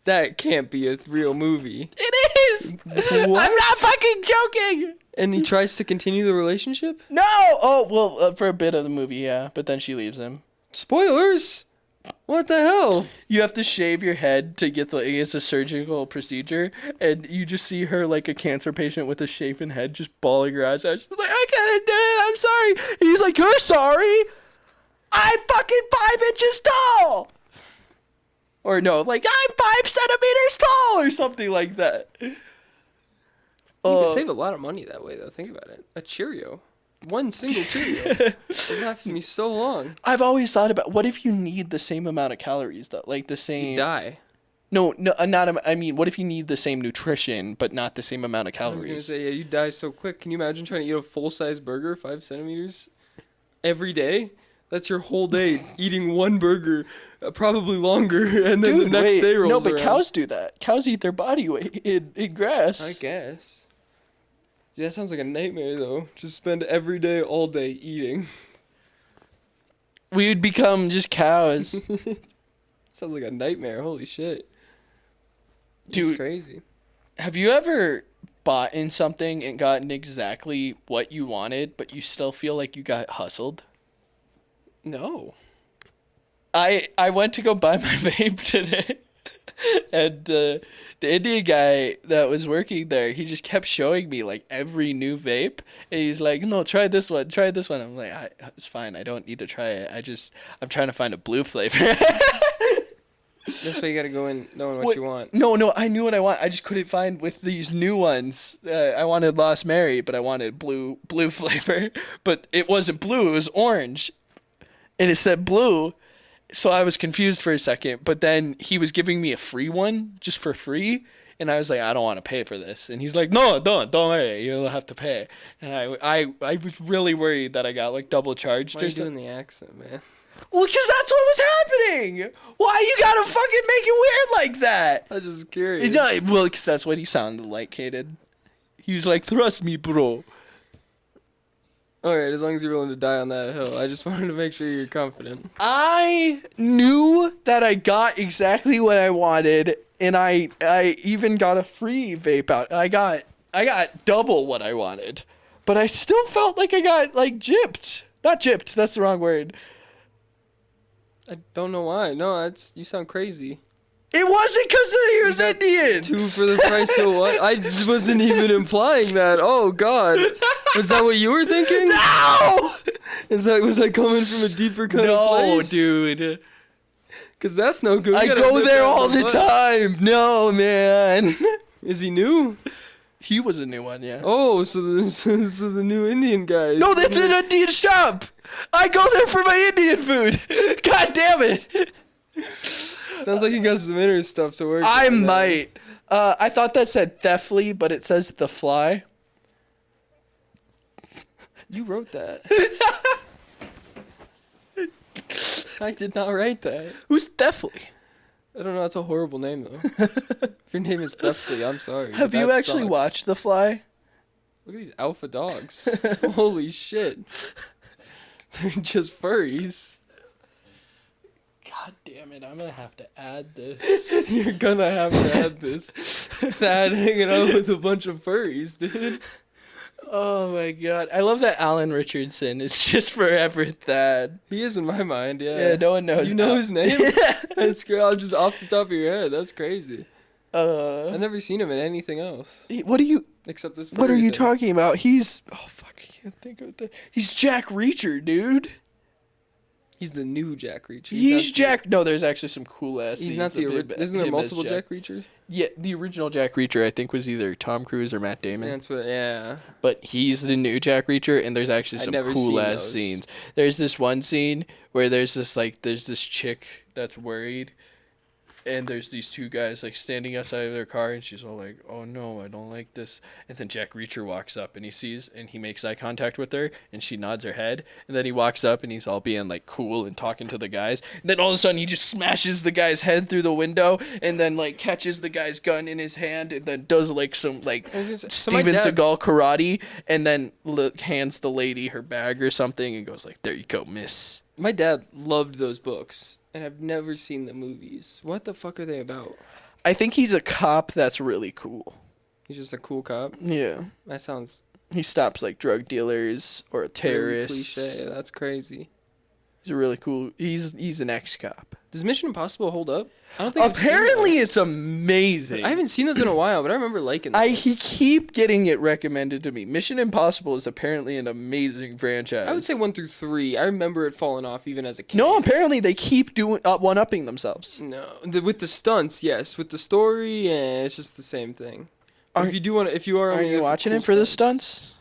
That can't be a real movie. It is. I'm not fucking joking. And he tries to continue the relationship? No. Oh well, for a bit of the movie, yeah. But then she leaves him. Spoilers! What the hell? You have to shave your head to get it's a surgical procedure, and you just see her like a cancer patient with a shaven head, just bawling her eyes out. She's like, "I can't do it. I'm sorry." And he's like, "You're sorry? I'm fucking 5 inches tall." Or no, like I'm 5 centimeters tall, or something like that. You can save a lot of money that way, though. Think about it. A Cheerio. One single Cheerio. It lasts me so long. I've always thought about what if you need the same amount of calories, though, like the same. You die. No, not. I mean, what if you need the same nutrition but not the same amount of I was calories? gonna say, yeah, you die so quick. Can you imagine trying to eat a full-size burger, 5 centimeters, every day? That's your whole day eating one burger, probably longer, and then the next day rolls No, but around. cows do that. Cows eat their body weight in grass. I guess. Yeah, that sounds like a nightmare, though. Just spend every day, all day eating. We would become just cows. Sounds like a nightmare. Holy shit. Dude. It's crazy. Have you ever bought in something and gotten exactly what you wanted, but you still feel like you got hustled? No. I went to go buy my vape today, and the Indian guy that was working there, he just kept showing me like every new vape, and he's like, "No, try this one, try this one." I'm like, "It's fine. I don't need to try it. I'm trying to find a blue flavor." That's why you gotta go in knowing what you want. No, I knew what I want. I just couldn't find with these new ones. I wanted Lost Mary, but I wanted blue flavor. But it wasn't blue; it was orange, and it said blue. So I was confused for a second. But then he was giving me a free one just for free, and I was like, I don't want to pay for this. And he's like, No, don't worry, you'll have to pay. And I was really worried that I got like double charged. Why are you doing the accent, man? Well, because that's what was happening. Why you gotta fucking make it weird like that? I was just curious. No, well, because that's what he sounded like, Kaden. He was like, "Trust me, bro." Alright, as long as you're willing to die on that hill. I just wanted to make sure you're confident. I knew that I got exactly what I wanted, and I even got a free vape out. I got double what I wanted, but I still felt like I got like gypped. Not gypped. That's the wrong word. I don't know why. No, you sound crazy. It wasn't because he was Indian. 2 for the price of 1? I just wasn't even implying that. Oh, God. Was that what you were thinking? No. Was that coming from a deeper kind of place? No, dude. Because that's no good. I go there all the time. No, man. Is he new? He was a new one, yeah. Oh, so the new Indian guy. No, that's an Indian shop. I go there for my Indian food. God damn it. Sounds like you got some inner stuff to work I on. might. I thought that said Deathly, but it says The Fly. You wrote that. I did not write that. Who's Deathly? I don't know. That's a horrible name, though. If your name is Deathly, I'm sorry. Have but you that actually sucks. watched The Fly? Look at these alpha dogs. Holy shit. They're just furries. God damn it, I'm gonna have to add this. You're gonna have to add this. Thad hanging out with a bunch of furries, dude. Oh my god. I love that Alan Richardson is just forever Thad. He is in my mind, yeah. Yeah, no one knows. You know his name? That's great. Just off the top of your head. That's crazy. I've never seen him in anything else. What are you Except this What are furry you thing. talking about? He's I can't think of the. He's Jack Reacher, dude. He's the new Jack Reacher. He's not Jack. No, there's actually some cool ass. He's not the original. Isn't there multiple Jack Reachers? Yeah, the original Jack Reacher I think was either Tom Cruise or Matt Damon. That's what. Yeah. But he's the new Jack Reacher, and there's actually some cool ass scenes. There's this one scene where there's this chick that's worried, and there's these two guys like standing outside of their car, and she's all like, "Oh no, I don't like this." And then Jack Reacher walks up, and he sees, and he makes eye contact with her, and she nods her head, and then he walks up, and he's all being like cool and talking to the guys, and then all of a sudden he just smashes the guy's head through the window, and then like catches the guy's gun in his hand, and then does like some like Steven Seagal karate, and then hands the lady her bag or something, and goes like, "There you go, miss." My dad loved those books, and I've never seen the movies. What the fuck are they about? I think he's a cop that's really cool. He's just a cool cop? Yeah. That sounds... He stops, like, drug dealers or terrorists. Really cliche. That's crazy. He's a really cool... He's an ex-cop. Does Mission Impossible hold up? I don't think Apparently it's amazing. I haven't seen those in a while, but I remember liking those. He keep getting it recommended to me. Mission Impossible is apparently an amazing franchise. I would say 1 through 3. I remember it falling off even as a kid. No, apparently they keep doing one-upping themselves. No, with the stunts, yes. With the story, it's just the same thing. If you are watching it for the stunts?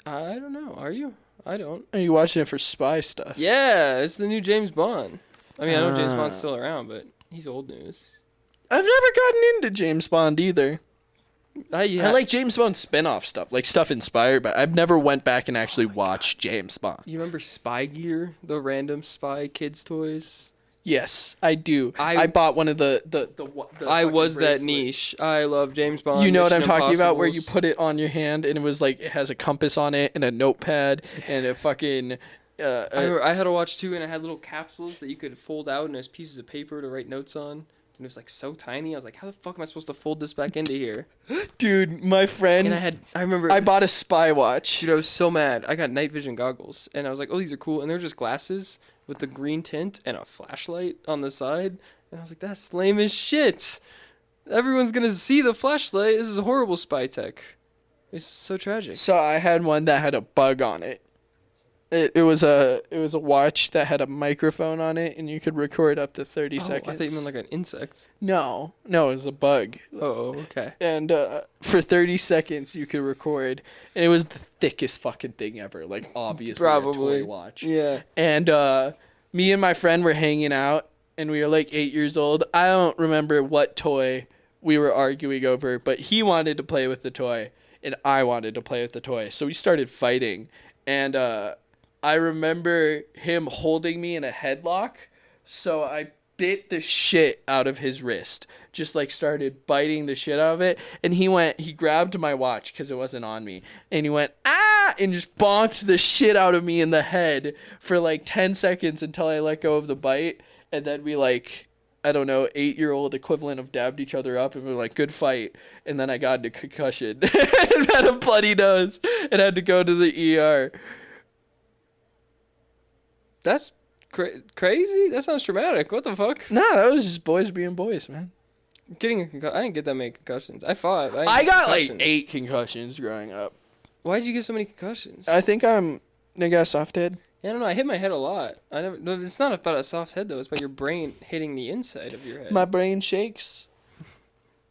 I don't know. Are you? I don't. Are you watching it for spy stuff? Yeah, it's the new James Bond. I mean, I know James Bond's still around, but he's old news. I've never gotten into James Bond either. I like James Bond spin-off stuff, like stuff inspired, but I've never went back and actually watched James Bond. You remember Spy Gear, the random spy kids toys? Yes, I do. I bought one of the I was that niche. I love James Bond. You know what I'm talking about, where you put it on your hand and it was like it has a compass on it and a notepad and a fucking. I had a watch too, and it had little capsules that you could fold out, and there's pieces of paper to write notes on. And it was like so tiny. I was like, how the fuck am I supposed to fold this back into here? Dude, my friend. And I remember. I bought a spy watch. Dude, I was so mad. I got night vision goggles, and I was like, oh, these are cool. And they're just glasses with the green tint and a flashlight on the side. And I was like, that's lame as shit. Everyone's gonna see the flashlight. This is horrible spy tech. It's so tragic. So I had one that had a bug on it. It was a watch that had a microphone on it, and you could record up to 30 seconds. I thought you meant like an insect. No, it was a bug. Oh, okay. And for 30 seconds you could record, and it was the thickest fucking thing ever. Like obviously Probably. a toy watch. Yeah. And me and my friend were hanging out, and we were like 8 years old. I don't remember what toy we were arguing over, but he wanted to play with the toy, and I wanted to play with the toy. So we started fighting, and I remember him holding me in a headlock, so I bit the shit out of his wrist. Just like started biting the shit out of it, and he grabbed my watch because it wasn't on me, and he went, ah, and just bonked the shit out of me in the head for like 10 seconds until I let go of the bite, and then we like, I don't know, 8-year-old equivalent of dabbed each other up, and we were like, good fight, and then I got into concussion and had a bloody nose and had to go to the ER. That's crazy? That sounds traumatic. What the fuck? Nah, that was just boys being boys, man. Getting a concussion. I didn't get that many concussions. I fought. I got like 8 concussions growing up. Why'd you get so many concussions? I think I got a soft head. Yeah, I don't know. I hit my head a lot. No, it's not about a soft head though. It's about your brain hitting the inside of your head. My brain shakes.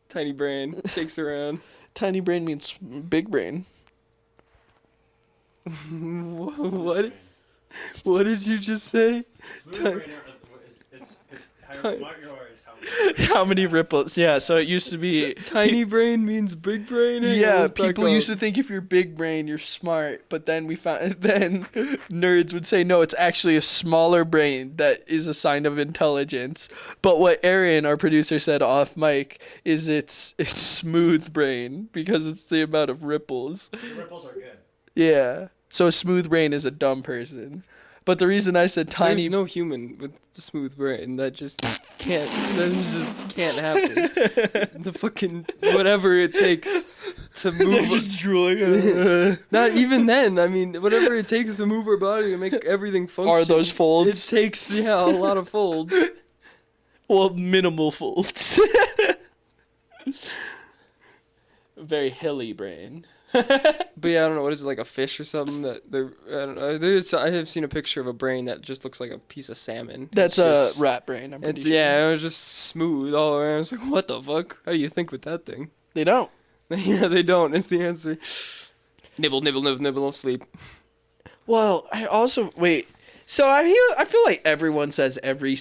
Tiny brain shakes around. Tiny brain means big brain. What? What did you just say? It's how smart you are is how many ripples? Yeah, so it used to be tiny brain means big brain. Yeah, people used to think if you're big brain, you're smart, but then nerds would say no, it's actually a smaller brain that is a sign of intelligence. But what Aaron, our producer, said off mic is it's smooth brain because it's the amount of ripples. The ripples are good. Yeah. So a smooth brain is a dumb person. But the reason I said tiny... There's no human with a smooth brain. That just can't happen. The fucking whatever it takes to move... They're just drooling. Not even then. I mean, whatever it takes to move our body to make everything function. Are those folds? It takes, a lot of folds. Well, minimal folds. Very hilly brain. But yeah, I don't know, what is it, like a fish or something that they're, I don't know. I have seen a picture of a brain that just looks like a piece of salmon. That's It's a rat brain. I'm pretty It's sure. yeah, it was just smooth all around. It's like, what the fuck? How do you think with that thing? They don't. Yeah, they don't. It's the answer. Nibble, nibble, nibble, nibble, sleep. Well, I also wait. So I feel like everyone says every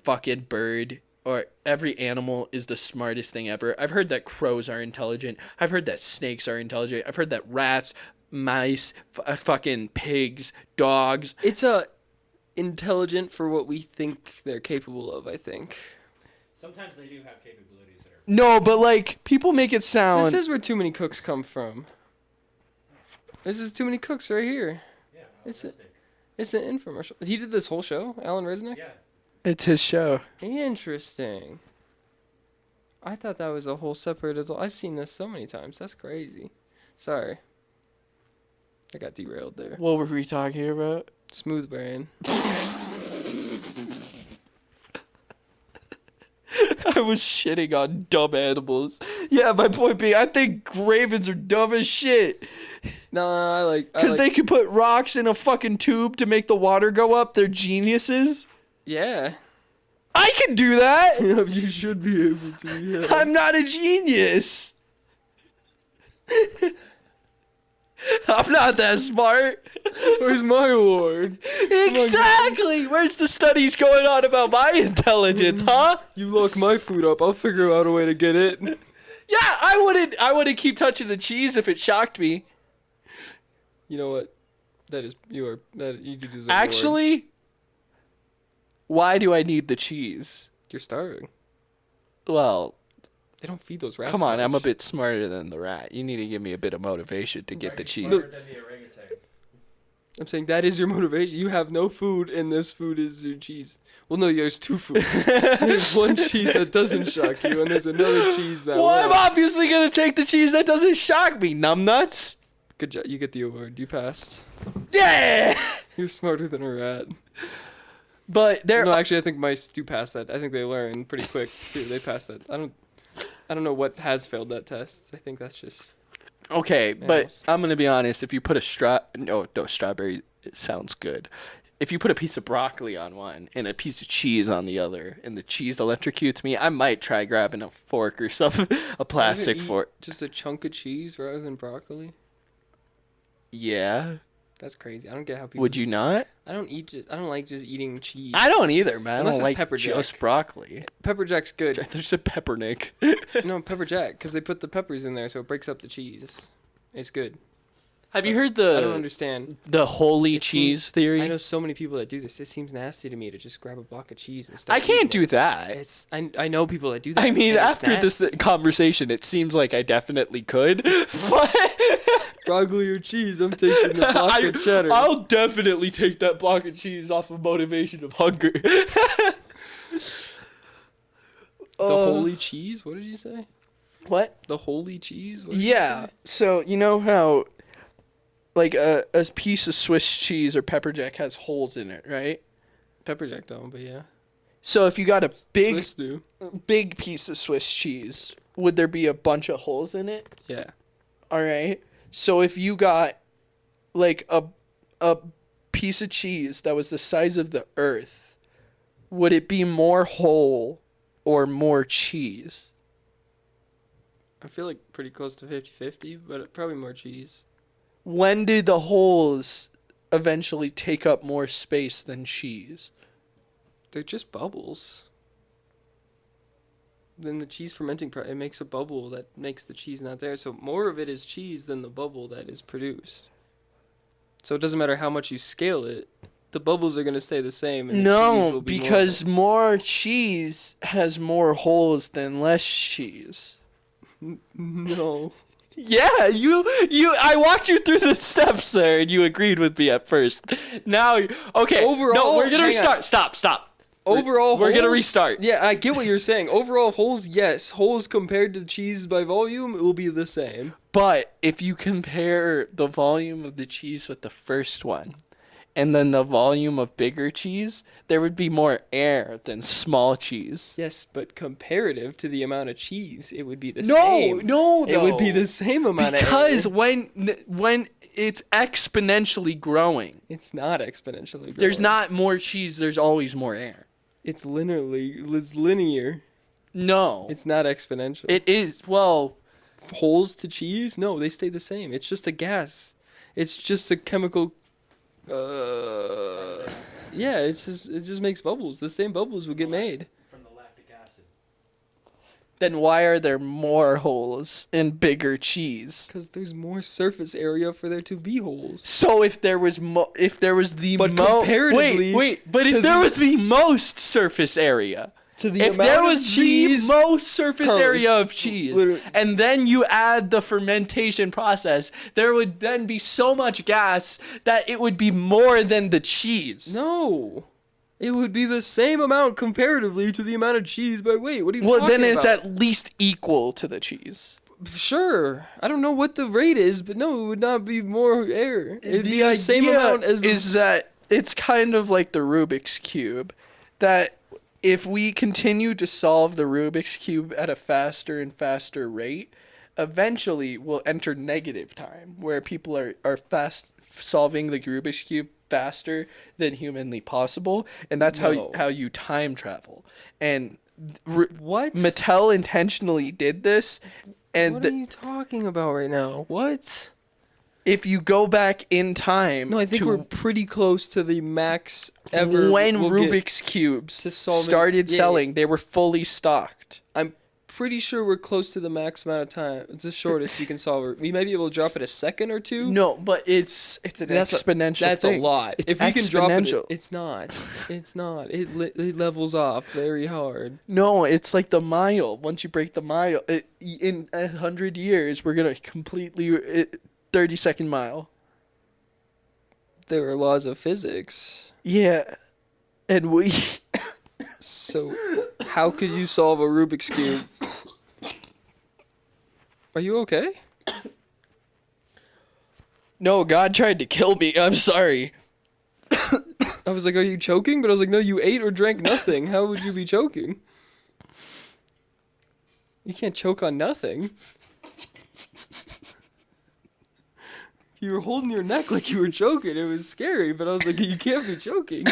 fucking bird or every animal is the smartest thing ever. I've heard that crows are intelligent. I've heard that snakes are intelligent. I've heard that rats, mice, fucking pigs, dogs. It's intelligent for what we think they're capable of, I think. Sometimes they do have capabilities that are. No, but like people make it sound. This is where too many cooks come from. This is too many cooks right here. Yeah, It's a- autistic. It's an infomercial. He did this whole show, Alan Resnick? Yeah. It's his show. Interesting. I thought that was a whole separate. I've seen this so many times. That's crazy. Sorry. I got derailed there. What were we talking about? Smooth brain. I was shitting on dumb animals. Yeah, my point being, I think ravens are dumb as shit. Nah, I like. Because they can put rocks in a fucking tube to make the water go up. They're geniuses. Yeah. I can do that. You should be able to, yeah. I'm not a genius. I'm not that smart. Where's my award? Exactly. Where's the studies going on about my intelligence, huh? You lock my food up, I'll figure out a way to get it. Yeah, I wouldn't keep touching the cheese if it shocked me. You know what? You do deserve an award. Actually, why do I need the cheese? You're starving. Well, They don't feed those rats. come on, I'm a much. bit smarter than the rat. You need to give me a bit of motivation to get the cheese. Smarter than the orangutan. I'm saying that is your motivation. You have no food, and this food is your cheese. Well, no, there's two foods. There's one cheese that doesn't shock you, and there's another cheese that Well, I'm will. obviously gonna take the cheese that doesn't shock me, numbnuts. Good job. You get the award. You passed. Yeah. You're smarter than a rat. But there. No, actually, I think mice do pass that. I think they learn pretty quick too. They pass that. I don't know what has failed that test. I think that's just. Okay, but Animals. I'm gonna be honest. If you put a strawberry, it sounds good. If you put a piece of broccoli on one and a piece of cheese on the other, and the cheese electrocutes me, I might try grabbing a fork or something, a plastic Rather eat fork. Just a chunk of cheese rather than broccoli. Yeah. That's crazy. I don't get how people. Would you just- not? I don't like just eating cheese. I don't either, man. Unless I it's don't like pepper just jack. broccoli. Pepper jack's good. There's a peppernick. No, pepper jack, because they put the peppers in there, so it breaks up the cheese. It's good. Have you heard I don't the understand. holy It cheese seems- theory? I know so many people that do this. It seems nasty to me to just grab a block of cheese and start. I can't eating do that. it. I know people that do that. I mean, and it's after this nasty. conversation, it seems like I definitely could. But broccoli or cheese, I'm taking the block of cheddar. I'll definitely take that block of cheese off of motivation of hunger. The holy cheese? What did you say? What? The holy cheese? What did you Yeah. say? So you know how, like a piece of Swiss cheese or pepper jack has holes in it, right? Pepper jack don't, but yeah. So if you got a Swiss do. big piece of Swiss cheese, would there be a bunch of holes in it? Yeah. All right. So if you got like a piece of cheese that was the size of the earth, would it be more whole or more cheese? I feel like pretty close to 50-50, but probably more cheese. When did the holes eventually take up more space than cheese? They're just bubbles. Then the cheese fermenting, it makes a bubble that makes the cheese not there. So more of it is cheese than the bubble that is produced. So it doesn't matter how much you scale it, the bubbles are going to stay the same. And the cheese No, will be because more cheese has more holes than less cheese. No. Yeah, you I walked you through the steps there and you agreed with me at first. Now okay, Overall, no, we're going to hang restart. on. Stop. Overall, we're gonna holes- restart. Yeah, I get what you're saying. Overall holes, yes. Holes compared to cheese by volume, it will be the same. But if you compare the volume of the cheese with the first one, and then the volume of bigger cheese, there would be more air than small cheese. Yes, but comparative to the amount of cheese, it would be the No, same. no, It would be though. the same amount Because of air. when it's exponentially growing, It's not exponentially growing. there's not more cheese, there's always more air. It's linear. No. It's not exponential. It is, well, Holes to cheese? No, they stay the same. It's just a gas. It's just a chemical. Yeah, it just makes bubbles. The same bubbles would get made. From the lactic acid. then why are there more holes in bigger cheese? Because there's more surface area for there to be holes. So if there was the But comparatively but to if there the- was the most surface area, To the if amount there of was cheese, the most surface Carlos, area of cheese, literally- and then you add the fermentation process, there would then be so much gas that it would be more than the cheese. No. It would be the same amount comparatively to the amount of cheese, but wait, what are you Well, talking then it's about? at least equal to the cheese. Sure. I don't know what the rate is, but no, it would not be more air. It'd be the same amount as the is that it's kind of like the Rubik's Cube, that if we continue to solve the Rubik's Cube at a faster and faster rate, eventually we'll enter negative time, where people are fast solving the Rubik's Cube faster than humanly possible, and that's No. how you time travel. And What? Mattel intentionally did this, and What are you talking about right now? What? if you go back in time, No, I think to we're pretty close to the max ever. when we'll get. Rubik's cubes to solve it- started yeah, selling, they were fully stocked. I'm pretty sure we're close to the max amount of time. It's the shortest you can solve it. We might be able to drop it a second or two. No, but it's an That's exponential That's thing. a lot. It's if you can drop it, exponential. it's not. It's not. It levels off very hard. No, it's like the mile. Once you break the mile, in 100 years, we're gonna completely 30-second mile. There are laws of physics. Yeah, and we. So, how could you solve a Rubik's Cube? Are you okay? No, God tried to kill me. I'm sorry. I was like, are you choking? But I was like, no, you ate or drank nothing. How would you be choking? You can't choke on nothing. You were holding your neck like you were choking. It was scary, but I was like, you can't be choking.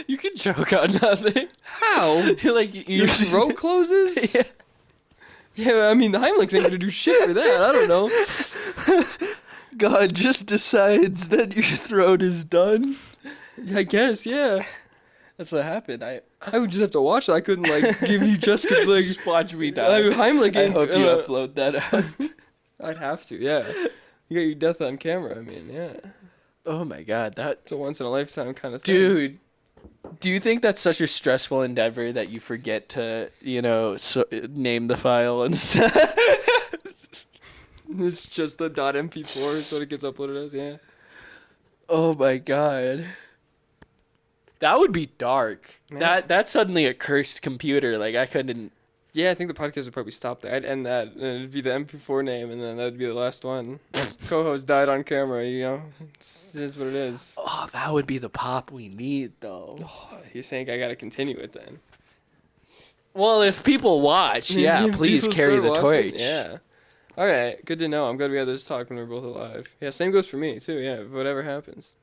You can choke on nothing. How? Like Your throat closes? Yeah. Yeah, I mean, the Heimlich's ain't gonna do shit for that. I don't know. God just decides that your throat is done. I guess, yeah. That's what happened. I I would just have to watch it. I couldn't, like, give you just, like, just watch me die. Heimlich I ain't- hope you upload that up. I'd have to, yeah. You got your death on camera, I mean, yeah. Oh my God, that It's a once in a lifetime kind of thing. dude. Do you think that's such a stressful endeavor that you forget to, name the file and stuff? It's just the .mp4 is what it gets uploaded as, yeah. Oh my God. That would be dark. Yeah. That's suddenly a cursed computer. Like I couldn't. Yeah, I think the podcast would probably stop there. I'd end that, and it'd be the MP4 name, and then that'd be the last one. Co-host died on camera, you know? It is what it is. Oh, that would be the pop we need, though. Oh, you're saying I gotta continue it then? Well, if people watch, yeah, If please people carry start the watching, torch. Yeah. All right, good to know. I'm glad we had this talk when we're both alive. Yeah, same goes for me too. Yeah, whatever happens.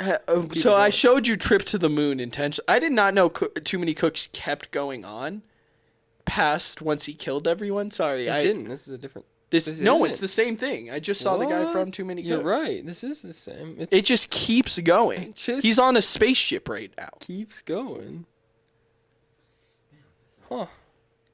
So I going. showed you Trip to the Moon intention. I did not know Too Many Cooks kept going on past once he killed everyone. Sorry, I didn't. This is a different. This This no, isn't. it's the same thing. I just saw the guy What? from Too Many Cooks. You're right. This is the same. It just keeps going. It just- He's on a spaceship right now. keeps going. Huh.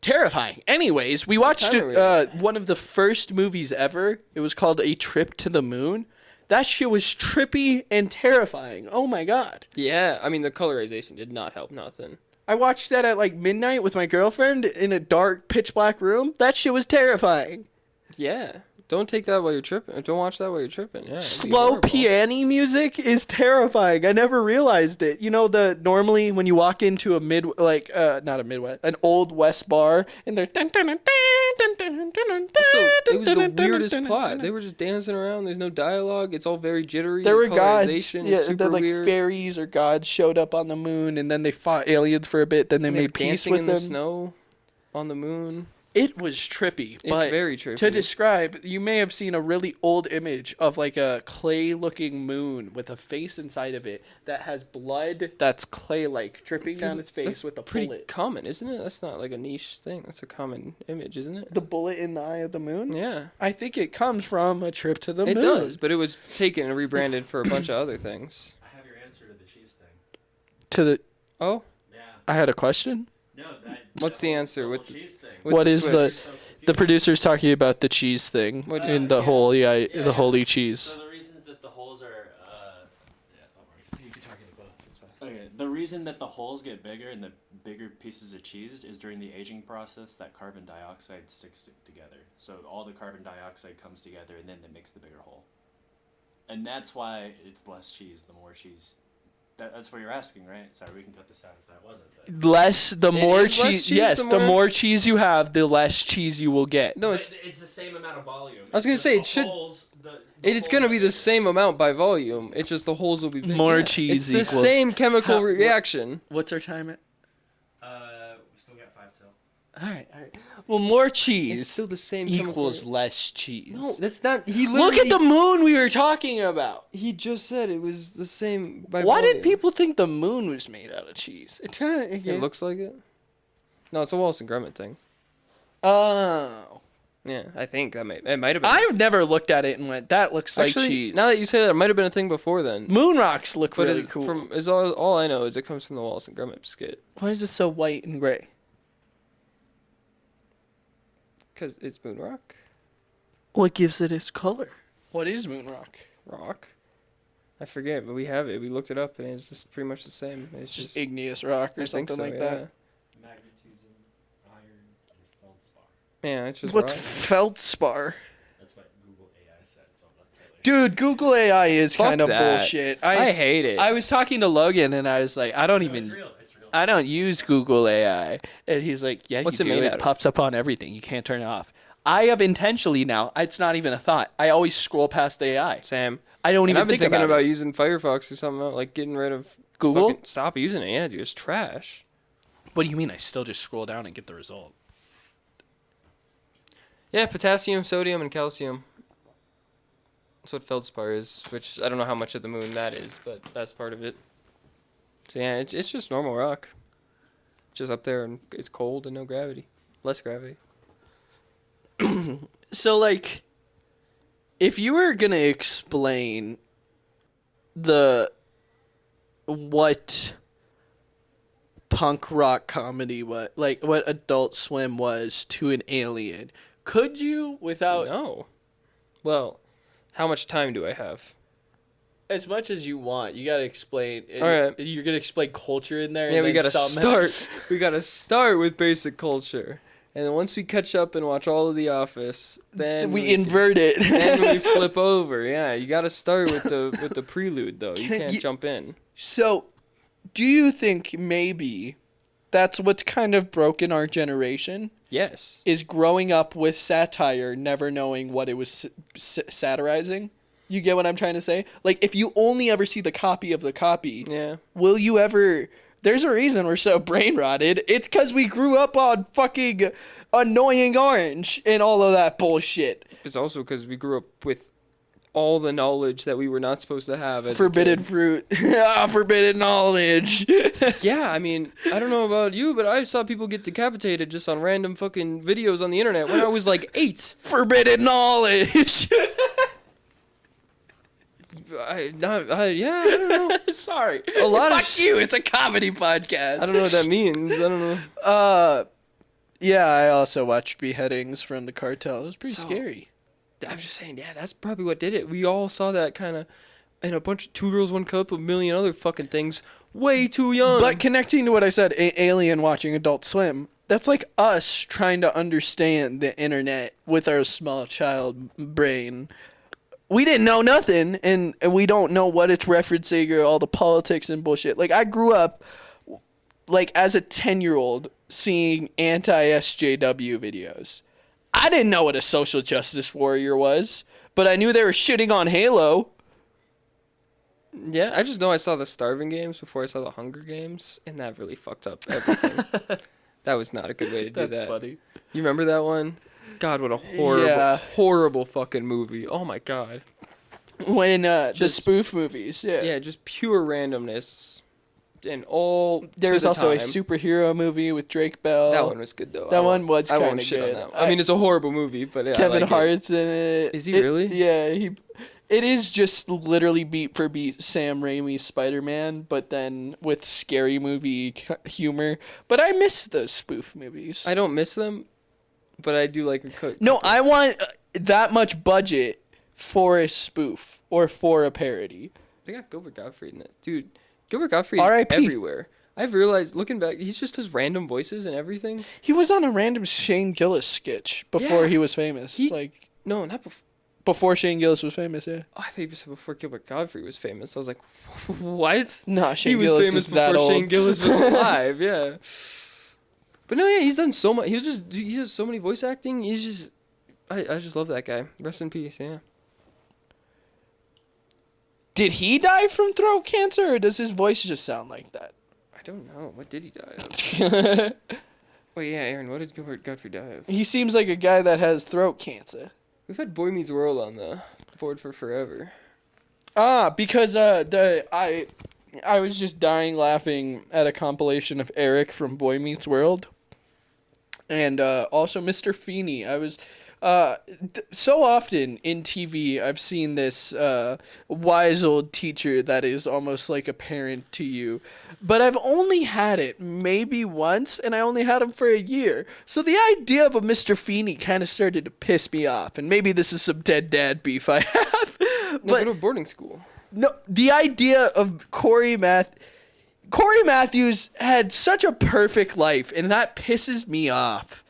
Terrifying. Anyways, we watched time are we one of the first movies ever. It was called A Trip to the Moon. That shit was trippy and terrifying. Oh my God. Yeah, I mean the colorization did not help nothing. I watched that at like midnight with my girlfriend in a dark, pitch black room. That shit was terrifying. Yeah, Don't take that while you're tripping. Don't watch that while you're tripping. Yeah. it'd be Slow horrible. piano music is terrifying. I never realized it. You know, normally when you walk into a not a Midwest, an old West bar, and they're Also, it was the weirdest plot. They were just dancing around. There's no dialogue. It's all very jittery. There were the gods. colorization Yeah, is super that like weird. fairies or gods showed up on the moon, and then they fought aliens for a bit. Then they And they're made peace dancing with in them. the snow, on the moon. It was trippy, It's but very trippy. to describe, you may have seen a really old image of like a clay-looking moon with a face inside of it that has blood that's clay-like dripping down its face That's with a pretty bullet. common, isn't it? That's not like a niche thing. That's a common image, isn't it? The bullet in the eye of the moon? Yeah. I think it comes from a trip to the It moon. does, but it was taken and rebranded for a bunch of other things. I have your answer to the cheese thing. To the, Oh, Yeah. I had a question. No, that. What's the answer whole with the- cheese thing. with What the is Swiss. So The confusing. producer's talking about the cheese thing What- in the yeah. holy Yeah, the holy So cheese. the reasons that the holes are, yeah, that works. You can talk into both. It's fine. Okay, the reason that the holes get bigger and the bigger pieces of cheese is during the aging process that carbon dioxide sticks together. So all the carbon dioxide comes together and then it makes the bigger hole. And that's why it's less cheese the more cheese. That's what you're asking, right? Sorry, we can cut this out if that wasn't. But. The more is less cheese, cheese, yes, the the more- more cheese you have, the less cheese you will get. No, But it's it's the same amount of volume. I was gonna say, it should- it's gonna be the same amount by volume. It's just the holes will be bigger. More Yeah. cheese It's the equals- same chemical How- reaction. What's our time at? We still got 5 till. All right. Well, more It's cheese still the same equals chemical. less cheese. No, that's not. He Look literally. at the moon we were talking about. He just said it was the same by Why volume. did people think the moon was made out of cheese? It kind of. It looks like it. No, it's a Wallace and Gromit thing. Oh. Yeah, I think it might have been. I've never looked at it and went, that looks Actually, like cheese. now that you say that, it might have been a thing before then. Moon rocks look But really it, cool. from is all I know is it comes from the Wallace and Gromit skit Why is it so white and gray? because it's moon rock. What gives it its color? What is moon rock? Rock. I forget, but we have it. We looked it up, and it's just pretty much the same. It's Just just igneous rock or I think something so, like yeah. that. Magnesium, iron, and feldspar. Yeah, it's just What's rock. feldspar? That's what Google AI said, so I'm not telling you. Dude, Google AI is Fuck kind of that. bullshit. I hate it. I was talking to Logan and I was like, I don't No, even. it's real. It's real. I don't use Google AI. And he's like, yeah, What's you it do. made It out of? pops up on everything. You can't turn it off. I have intentionally now. It's not even a thought. I always scroll past AI. Sam. I don't And even I've been think thinking about it. using Firefox or something, like getting rid of Google? fucking- Stop using it. Yeah, dude, it's trash. What do you mean? I still just scroll down and get the result. Yeah, potassium, sodium, and calcium. That's what feldspar is, which I don't know how much of the moon that is, but that's part of it. So yeah, it's just normal rock. Just up there, and it's cold and no gravity. Less gravity. So, like, if you were gonna explain what punk rock comedy was, like what Adult Swim was to an alien, could you without No. Well, how much time do I have? as much as you want? You gotta explain. All right. You're gonna explain culture in there. Yeah, and we then gotta somehow- start. We gotta start with basic culture, and then once we catch up and watch all of The Office, then We invert it. then we flip over. Yeah, you gotta start with the prelude though. You Can can't you- jump in. So, do you think maybe that's what's kind of broken our generation? Yes. Is growing up with satire, never knowing what it was satirizing? You get what I'm trying to say? Like, if you only ever see the copy of the copy, Yeah. will you ever... There's a reason we're so brain rotted. It's because we grew up on fucking Annoying Orange and all of that bullshit. It's also because we grew up with all the knowledge that we were not supposed to have. As a Forbidden kid. fruit. Forbidden knowledge. Yeah, I mean, I don't know about you, but I saw people get decapitated just on random fucking videos on the internet when I was like 8. Forbidden knowledge. Yeah, I don't know. Sorry. A lot of Fuck you. It's a comedy podcast. I don't know what that means. I don't know. Yeah, I also watched beheadings from the cartel. It was pretty So- scary. I'm just saying, yeah, that's probably what did it. We all saw that kind of, and a bunch of Two Girls, One Cup, a million other fucking things, way too young. But connecting to what I said, Alien watching Adult Swim, That's like us trying to understand the internet with our small child brain. We didn't know nothing, and we don't know what it's referencing or all the politics and bullshit. Like, I grew up, like, as a 10-year-old seeing anti-SJW videos. I didn't know what a social justice warrior was, but I knew they were shitting on Halo. Yeah, I just know I saw the Starving Games before I saw the Hunger Games, and that really fucked up everything. That was not a good way to do that. That's funny. You remember that one? God, what a horrible, horrible fucking movie. Oh my god. When the spoof movies, yeah. Yeah, just pure randomness. And all There was also time. a superhero movie with Drake Bell. That one was good though. That one was I kind won't of shit good. on that one. I mean, it's a horrible movie, but yeah, Kevin I like Hart's in it. Is he really? Yeah, it is just literally beat for beat Sam Raimi's Spider-Man, but then with scary movie humor. But I miss those spoof movies. I don't miss them, but I do like a cook. No, I want that much budget for a spoof or for a parody. They got Gilbert Gottfried in it, dude. Gilbert Gottfried R.I.P. everywhere. I've realized looking back, he's just has random voices and everything. He was on a random Shane Gillis sketch before Yeah. he was famous. No, not before. Before Shane Gillis was famous, yeah. Oh, I think you said before Gilbert Gottfried was famous. I was like, what? Nah, He Shane was Gillis famous is that before old. Shane Gillis was alive. Yeah. But no, yeah, he's done so much. He does so many voice acting. I just love that guy. Rest in peace. Yeah. Did he die from throat cancer, or does his voice just sound like that? I don't know. What did he die of? Wait, yeah, Aaron. What did Gilbert Gottfried die of? He seems like a guy that has throat cancer. We've had Boy Meets World on the board for forever. Because I was just dying laughing at a compilation of Eric from Boy Meets World, and also Mr. Feeney. I was so often in TV I've seen this wise old teacher that is almost like a parent to you, but I've only had it maybe once, and I only had him for a year. So the idea of a Mr. Feeney kind of started to piss me off, and maybe this is some dead dad beef I have. No, go to boarding school. No, the idea of Corey Matthews had such a perfect life, and that pisses me off.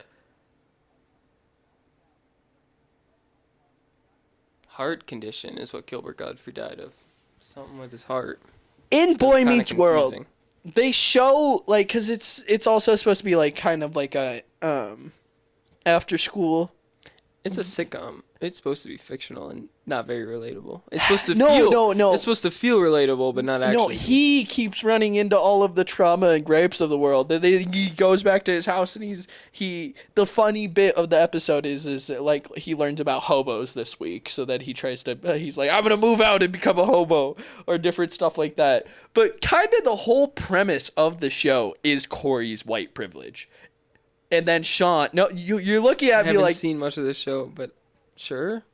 Heart condition is what Gilbert Gottfried died of. Something with his heart. In Boy Kinda Meets World, confusing. they show, like, because it's also supposed to be like kind of like a after school. It's a sitcom. It's supposed to be fictional and not very relatable. It's supposed to No. It's supposed to feel relatable, but not actually. No, he keeps running into all of the trauma and gripes of the world. And then he goes back to his house, and the funny bit of the episode is like he learns about hobos this week, so that he tries to he's like, I'm gonna move out and become a hobo, or different stuff like that. But kind of the whole premise of the show is Corey's white privilege. And then Sean, no, you're looking at I me haven't like, seen much of this show, but sure.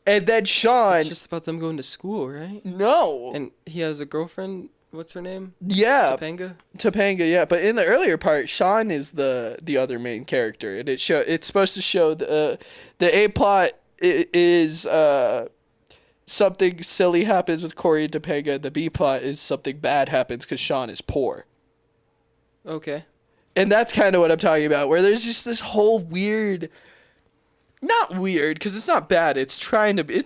and then Sean, It's just about them going to school, right? no, And he has a girlfriend. What's her name? yeah, Topanga? Topanga, yeah. But in the earlier part, Sean is the other main character, and it's supposed to show the A plot is something silly happens with Corey and Topanga. The B plot is something bad happens because Sean is poor. Okay. And that's kind of what I'm talking about, where there's just this whole weird, not weird, because it's not bad. It's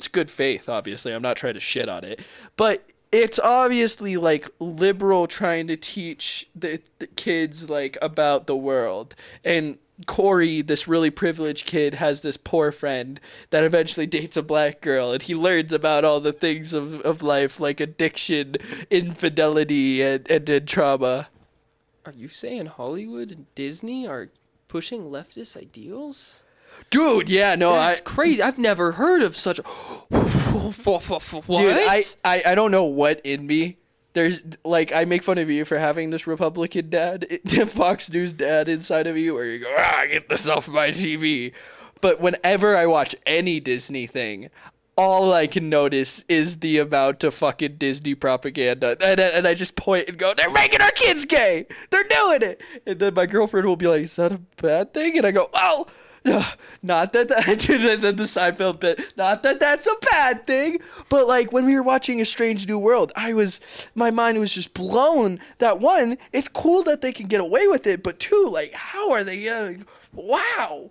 good faith, obviously. I'm not trying to shit on it. But it's obviously, like, liberal trying to teach the kids, like, about the world. And Corey, this really privileged kid, has this poor friend that eventually dates a black girl, and he learns about all the things of life, like addiction, infidelity, and trauma. Are you saying Hollywood and Disney are pushing leftist ideals? Dude, yeah, no, That's crazy. I've never heard of such a... What? Dude, I don't know what in me. There's, like, I make fun of you for having this Republican dad, Fox News dad inside of you, where you go, get this off my TV. But whenever I watch any Disney thing, all I can notice is the amount of fucking Disney propaganda. And I just point and go, they're making our kids gay. They're doing it. And then my girlfriend will be like, is that a bad thing? And I go, well, not that the Seinfeld bit, not that that's a bad thing. But like when we were watching A Strange New World, my mind was just blown that one, it's cool that they can get away with it. But two, like, how are they, wow. You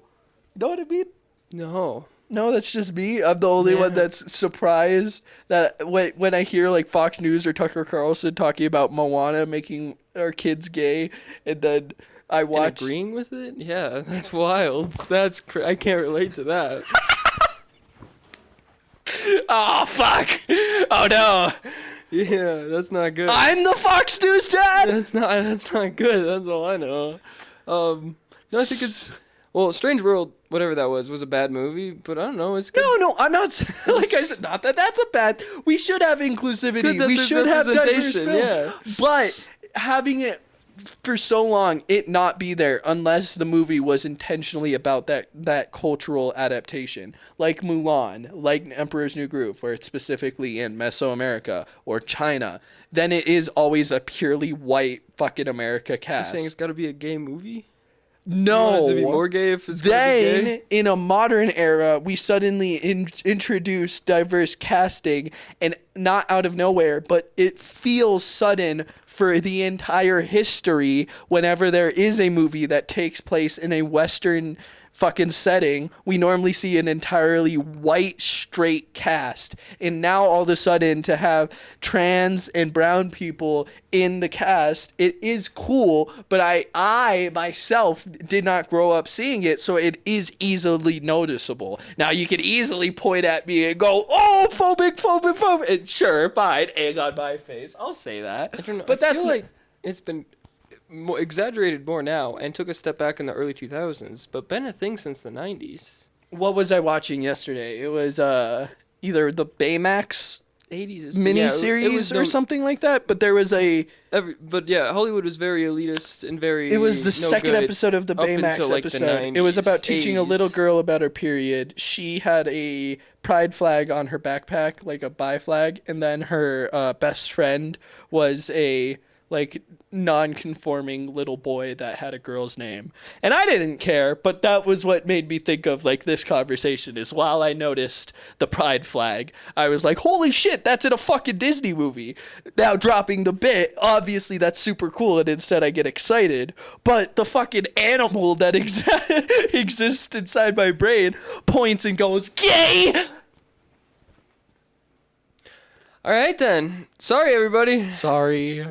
know what I mean? No. No, that's just me. I'm the only one that's surprised that when I hear like Fox News or Tucker Carlson talking about Moana making our kids gay, and then I watch And agreeing with it. Yeah, that's wild. I can't relate to that. Oh fuck! Oh no! Yeah, that's not good. I'm the Fox News dad. That's not good. That's all I know. No, I think it's Strange World, whatever that was a bad movie. But I don't know. It's good. No, I'm not. Like I said, not that that's a bad. We should have inclusivity. We should have diverse film. Yeah. But having it for so long, it not be there unless the movie was intentionally about that cultural adaptation, like Mulan, like Emperor's New Groove, where it's specifically in Mesoamerica or China, then it is always a purely white fucking America cast. You're saying it's got to be a gay movie? No. You want it to be more gay if it's gonna be Then, gay? in a modern era, we suddenly introduce diverse casting, and not out of nowhere, but it feels sudden for the entire history whenever there is a movie that takes place in a Western fucking setting. We normally see an entirely white, straight cast. And now all of a sudden to have trans and brown people in the cast, it is cool, but I myself did not grow up seeing it, so it is easily noticeable. Now you can easily point at me and go, oh, phobic, and sure, fine, egg on my face. I'll say that. I don't know. But I that's feel like it's been exaggerated more now and took a step back in the early 2000s, but been a thing since the 90s. What was I watching yesterday? It was either the Baymax 80s is miniseries or something like that, but there was but yeah, Hollywood was very elitist and very. it was the no second good episode of the up Baymax until, like, the episode. It was 90s, about teaching a little 80s. girl about her period. She had a pride flag on her backpack, like a bi flag, and then her best friend was a like non-conforming little boy that had a girl's name. And I didn't care, but that was what made me think of like this conversation, is while I noticed the pride flag, I was like, holy shit, that's in a fucking Disney movie. Now dropping the bit, obviously that's super cool, and instead I get excited, but the fucking animal that exists inside my brain points and goes, gay! All right then. Sorry, everybody. Sorry.